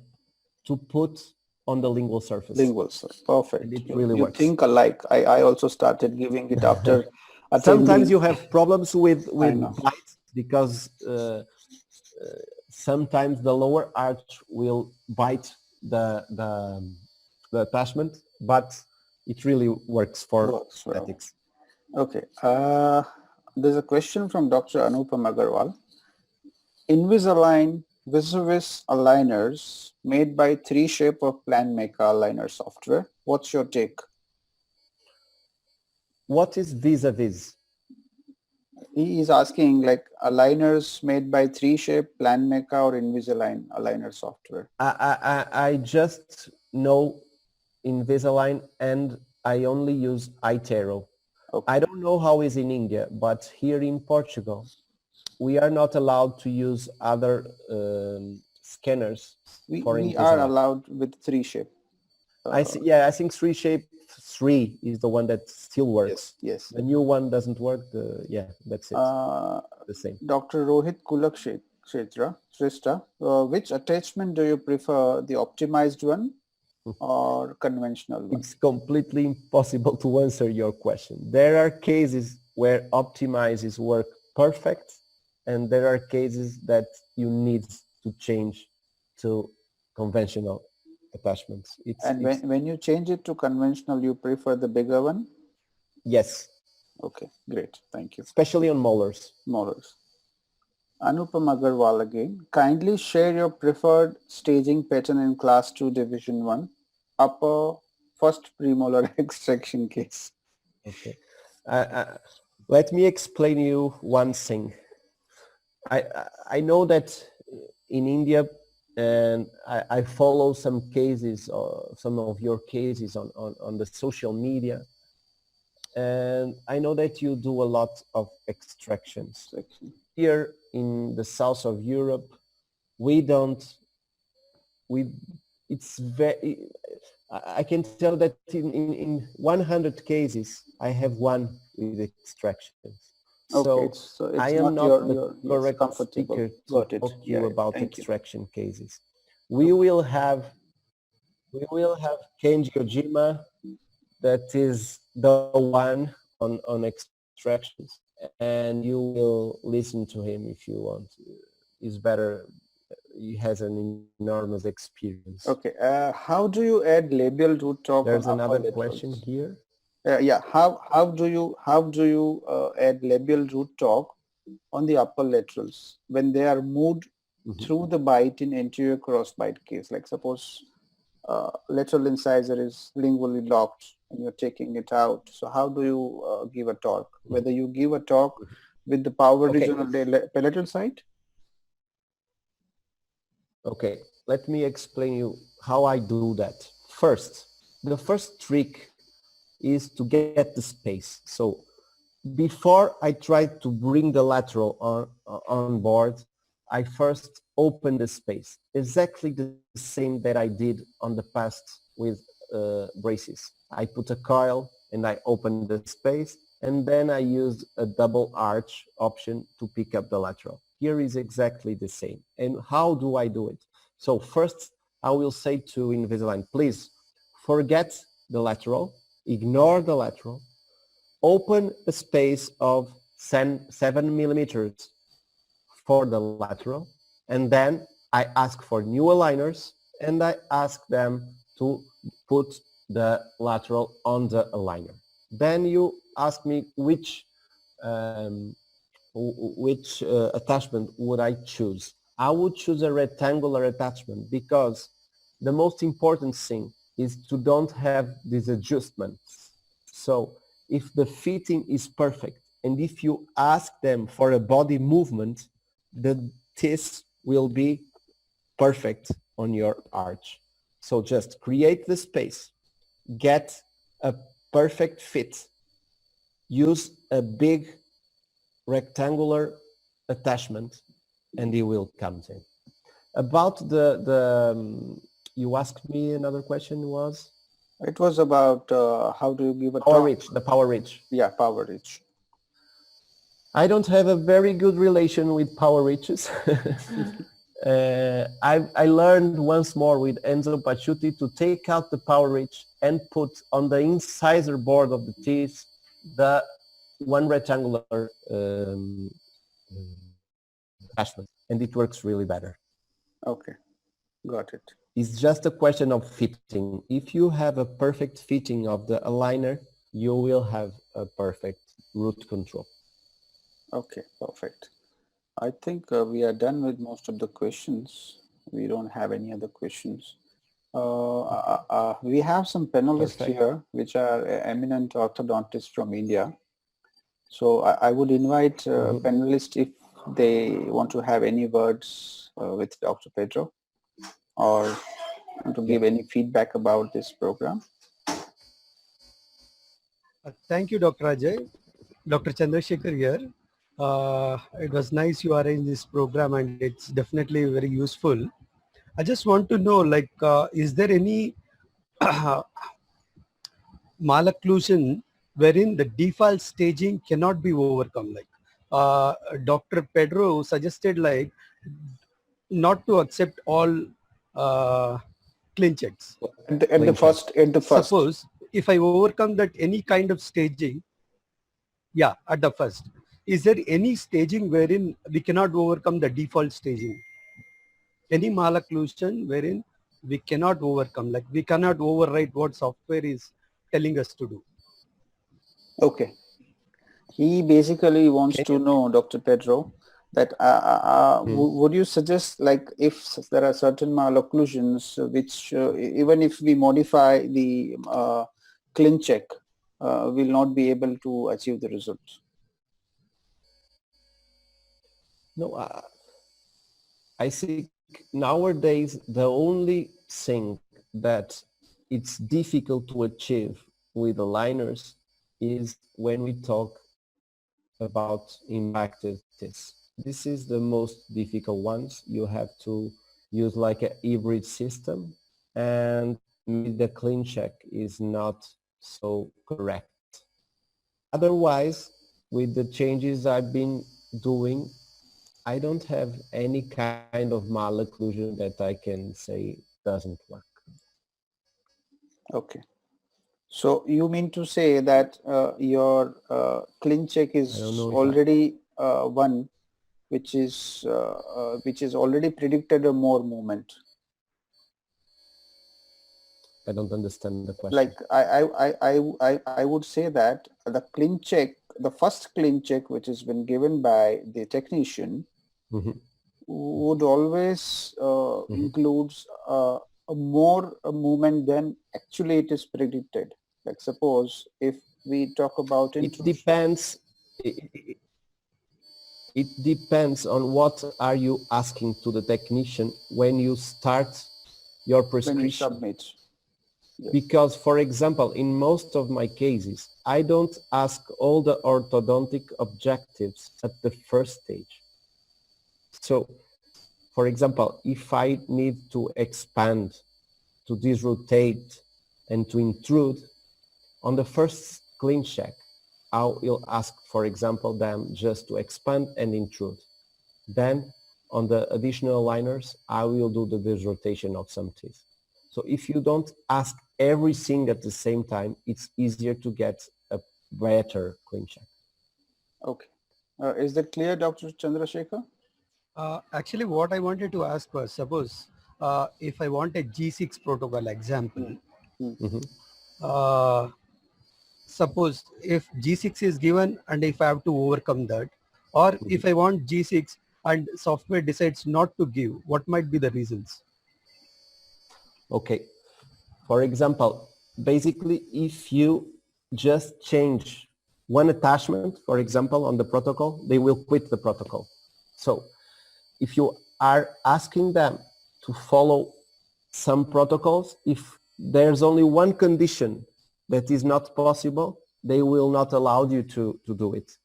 to put on the lingual surface. Lingual surface, perfect. And it really works. You think alike. I also started giving it after. Sometimes you have problems with bites because sometimes the lower arch will bite the attachment, but it really works for statics. Okay. There's a question from Dr. Anupam Agarwal. Invisalign vis-a-vis aligners made by 3Shape of Planmeca aligner software. What's your take? What is vis-a-vis? He is asking like aligners made by 3Shape, Planmeca or Invisalign aligner software. I just know Invisalign and I only use iTero. Okay. I don't know how it's in India, but here in Portugal, we are not allowed to use other scanners. We are allowed with 3Shape. I think 3Shape 3 is the one that still works. Yes. The new one doesn't work. That's it. The same. Dr. Rohit Kulak Shrestha, which attachment do you prefer, the optimized one or conventional one? It's completely impossible to answer your question. There are cases where optimizes work perfect, and there are cases that you need to change to conventional attachments. When you change it to conventional, you prefer the bigger one? Yes. Okay, great. Thank you. Especially on molars. Anupam Agarwal again. Kindly share your preferred staging pattern in class 2 division 1, upper first premolar extraction case. Okay. Let me explain you one thing. I know that in India, and I follow some cases, or some of your cases on the social media, and I know that you do a lot of extractions. Here in the south of Europe, I can tell that in 100 cases, I have one with extractions. Okay, so I am not the correct speaker to talk to you about extraction cases. We will have Kenji Ojima, that is the one on extractions, and you will listen to him if you want. He's better. He has an enormous experience. Okay. How do you add labial root talk? There's another question here. How do you add labial root talk on the upper laterals when they are moved through the bite in anterior cross bite case? Like suppose lateral incisor is lingually locked and you're taking it out. So how do you give a torque? Whether you give a torque with the power region on the palatal side? Okay, let me explain you how I do that. First, the first trick is to get the space. So before I try to bring the lateral on board, I first open the space, exactly the same that I did on the past with braces. I put a coil and I open the space, and then I use a double arch option to pick up the lateral. Here is exactly the same. And how do I do it? So first I will say to Invisalign, please forget the lateral, ignore the lateral, open a space of 7 millimeters for the lateral, and then I ask for new aligners and I ask them to put the lateral on the aligner. Then you ask me which attachment would I choose. I would choose a rectangular attachment because the most important thing is to don't have these adjustments. So if the fitting is perfect and if you ask them for a body movement, the teeth will be perfect on your arch. So just create the space, get a perfect fit, use a big rectangular attachment, and it will come in. About you asked me another question was? It was about how do you give a power reach, the power reach. Yeah, power reach. I don't have a very good relation with power reaches. I learned once more with Enzo Paciuti to take out the power reach and put on the incisor board of the teeth the one rectangular attachment, and it works really better. Okay, got it. It's just a question of fitting. If you have a perfect fitting of the aligner, you will have a perfect root control. Okay, perfect. I think we are done with most of the questions. We don't have any other questions. We have some panelists here, which are eminent orthodontists from India. So I would invite panelists if they want to have any words with Dr. Pedro or to give any feedback about this program. Thank you, Dr. Ajay. Dr. Chandrasekhar here. It was nice you arranged this program and it's definitely very useful. I just want to know, like, is there any malocclusion wherein the default staging cannot be overcome? Like Dr. Pedro suggested, like, not to accept all clean checks. At the first. Suppose if I overcome that any kind of staging, at the first, is there any staging wherein we cannot overcome the default staging? Any malocclusion wherein we cannot overcome, like we cannot override what software is telling us to do? Okay. He basically wants to know, Dr. Pedro, that would you suggest, like, if there are certain malocclusions which even if we modify the clean check, will not be able to achieve the results? No, I think nowadays the only thing that it's difficult to achieve with aligners is when we talk about impacted teeth. This is the most difficult ones. You have to use like a hybrid system, and the clean check is not so correct. Otherwise, with the changes I've been doing, I don't have any kind of malocclusion that I can say doesn't work. Okay. So you mean to say that your clean check is already one which is already predicted a more movement? I don't understand the question. Like I would say that the clean check, the first clean check which has been given by the technician, would always includes a more movement than actually it is predicted. Like suppose if we talk about it depends. It depends on what are you asking to the technician when you start your prescription. When you submit. Yes. Because, for example, in most of my cases, I don't ask all the orthodontic objectives at the first stage. So, for example, if I need to expand, to disrotate, and to intrude, on the first clean check, I will ask, for example, them just to expand and intrude. Then, on the additional aligners, I will do the disrotation of some teeth. So if you don't ask everything at the same time, it's easier to get a better clean check. Okay. Is that clear, Dr. Chandrasekhar? Actually, what I wanted to ask was, suppose if I want a G6 protocol example, suppose if G6 is given and if I have to overcome that, or if I want G6 and software decides not to give, what might be the reasons? Okay. For example, basically, if you just change one attachment, for example, on the protocol, they will quit the protocol. So if you are asking them to follow some protocols, if there's only one condition that is not possible, they will not allow you to do it.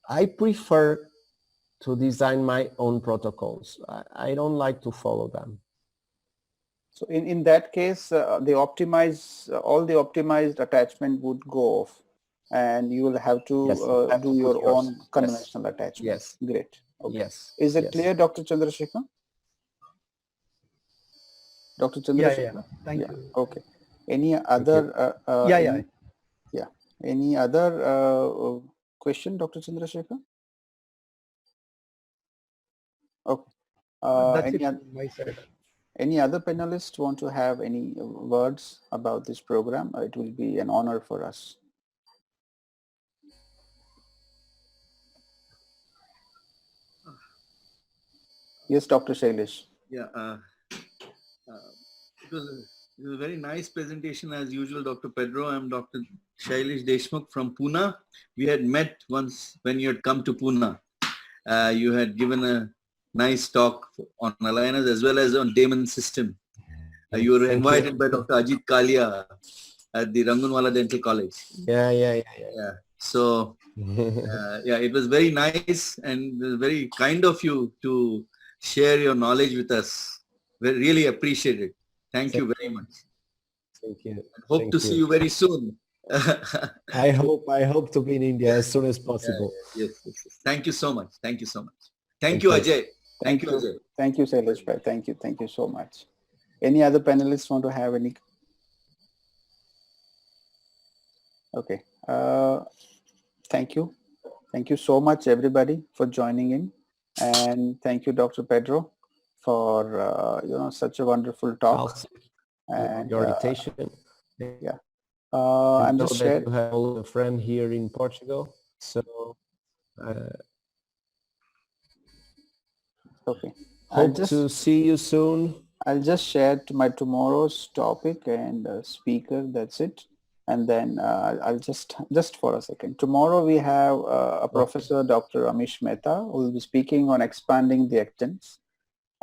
I prefer to design my own protocols. I don't like to follow them. So in that case, all the optimized attachment would go off, and you will have to Yes, do your own conventional attachment. Yes. Great. Okay. Yes. Is it Yes. clear, Dr. Chandrasekhar? Dr. Chandrasekhar? Yeah. Thank you. Okay. Any other? Any other question, Dr. Chandrasekhar? Okay. That's it from my side. Any other panelists want to have any words about this program? It will be an honor for us. Yes, Dr. Shailesh. Yeah, it was a very nice presentation as usual, Dr. Pedro. I'm Dr. Shailesh Deshmukh from Pune. We had met once when you had come to Pune. You had given a nice talk on aligners as well as on Damon system. You were invited by Dr. Ajit Kalia at the Rangunwala Dental College. Yeah. So, it was very nice and very kind of you to share your knowledge with us. We really appreciate it. Thank you very much. Thank you. Hope to see you very soon. I hope to be in India as soon as possible. Yes. Thank you so much. Thank you so much. Thank you, Ajay. Thank you, Ajay. Thank you, Shailesh bhai. Thank you so much. Any other panelists want to have any? Okay. Thank you. Thank you so much, everybody, for joining in. And thank you, Dr. Pedro, for such a wonderful talk. And your invitation. Yeah. I'm just sharing. You have a friend here in Portugal, so okay. Hope to see you soon. I'll just share my tomorrow's topic and speaker. That's it. And then I'll just for a second. Tomorrow we have a professor, Dr. Amish Mehta, who will be speaking on expanding the adjuncts,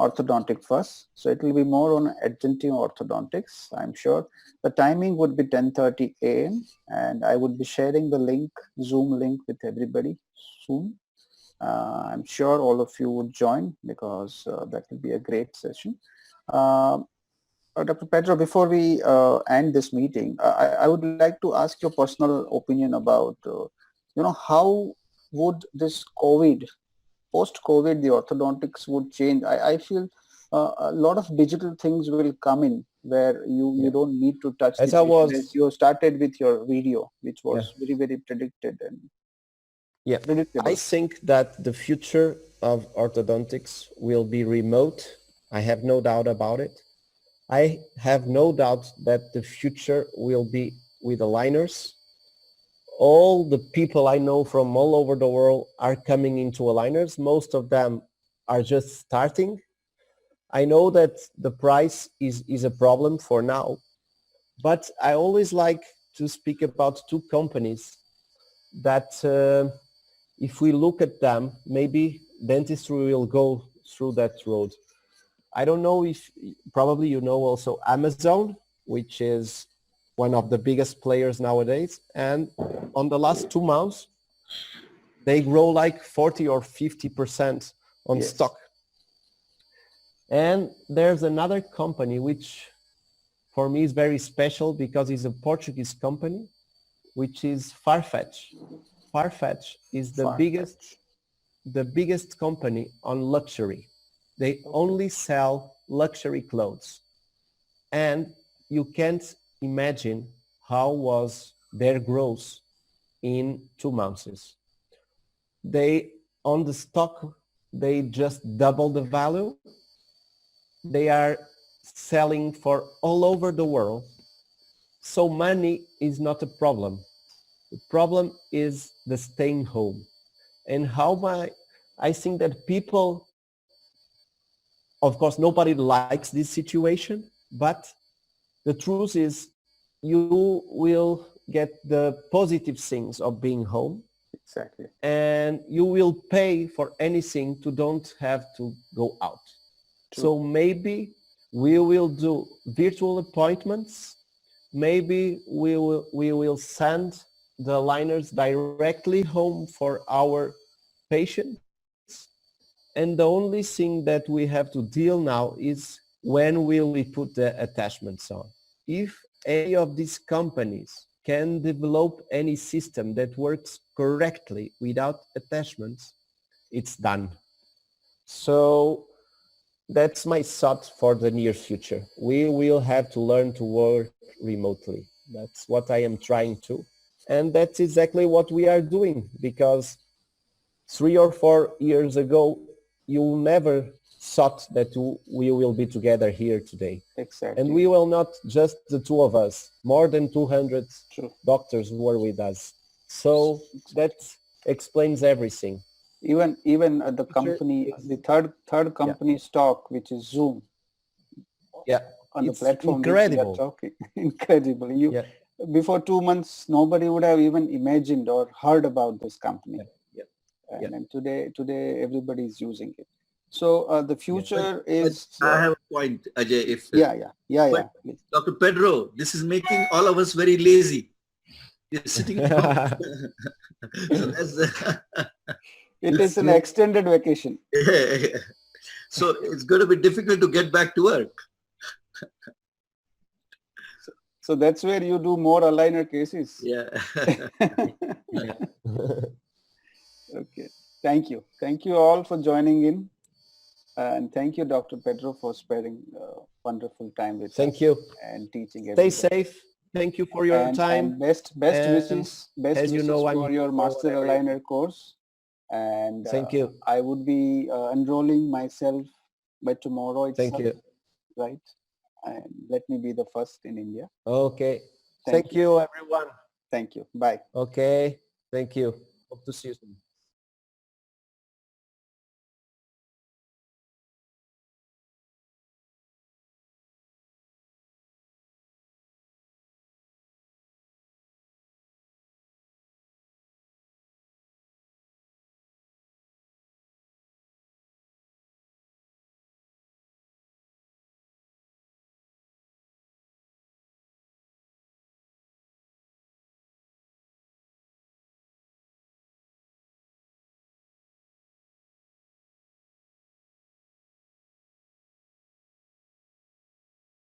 orthodontic first. So it will be more on adjunctive orthodontics, I'm sure. The timing would be 10:30 a.m. and I would be sharing the link, Zoom link with everybody soon. I'm sure all of you would join because that will be a great session. Dr. Pedro, before we end this meeting, I would like to ask your personal opinion about, how would this post-COVID, the orthodontics would change. I feel a lot of digital things will come in where you don't need to touch the patient. You started with your video, which was very, very predicted. And predictable. I think that the future of orthodontics will be remote. I have no doubt about it. I have no doubt that the future will be with aligners. All the people I know from all over the world are coming into aligners. Most of them are just starting. I know that the price is a problem for now, but I always like to speak about two companies that if we look at them, maybe dentistry will go through that road. I don't know if probably you know also Amazon which is one of the biggest players nowadays. And on the last 2 months, they grow like 40 or 50% on Yes. stock. And there's another company which for me is very special because it's a Portuguese company, which is Farfetch. Farfetch is the biggest company on luxury. They only sell luxury clothes. And you can't imagine how was their growth in 2 months. They, on the stock, they just double the value. They are selling for all over the world. So money is not a problem. The problem is the staying home. And I think that people, of course, nobody likes this situation, but the truth is you will get the positive things of being home. Exactly. And you will pay for anything to don't have to go out. True. So maybe we will do virtual appointments. Maybe we will send the liners directly home for our patients. And the only thing that we have to deal now is when will we put the attachments on. If any of these companies can develop any system that works correctly without attachments, it's done. So that's my thought for the near future. We will have to learn to work remotely. That's what I am trying to. And that's exactly what we are doing, because 3 or 4 years ago, you never thought that we will be together here today. Exactly. And we will not just the two of us, more than 200 True. doctors who were with us. So that explains everything. Even the company, the third company stock, which is Zoom. Yeah, On the it's platform incredible. which we are talking. Incredible. Before 2 months, nobody would have even imagined or heard about this company. And today everybody is using it. So the future is. I have a point, Ajay. If Please. Dr. Pedro, this is making all of us very lazy. You're sitting at home. It is an extended vacation. So it's going to be difficult to get back to work. So that's where you do more aligner cases. Yeah. Okay. Thank you. Thank you all for joining in. And thank you, Dr. Pedro, for sparing wonderful time with us. Thank you. And teaching Stay everybody. safe. Thank you for your time. And best wishes for your master aligner course. And thank you. I would be enrolling myself by tomorrow itself. Thank you. Right. And let me be the first in India. Okay. Thank you, everyone. Thank you. Bye. Okay. Thank you. Hope to see you soon.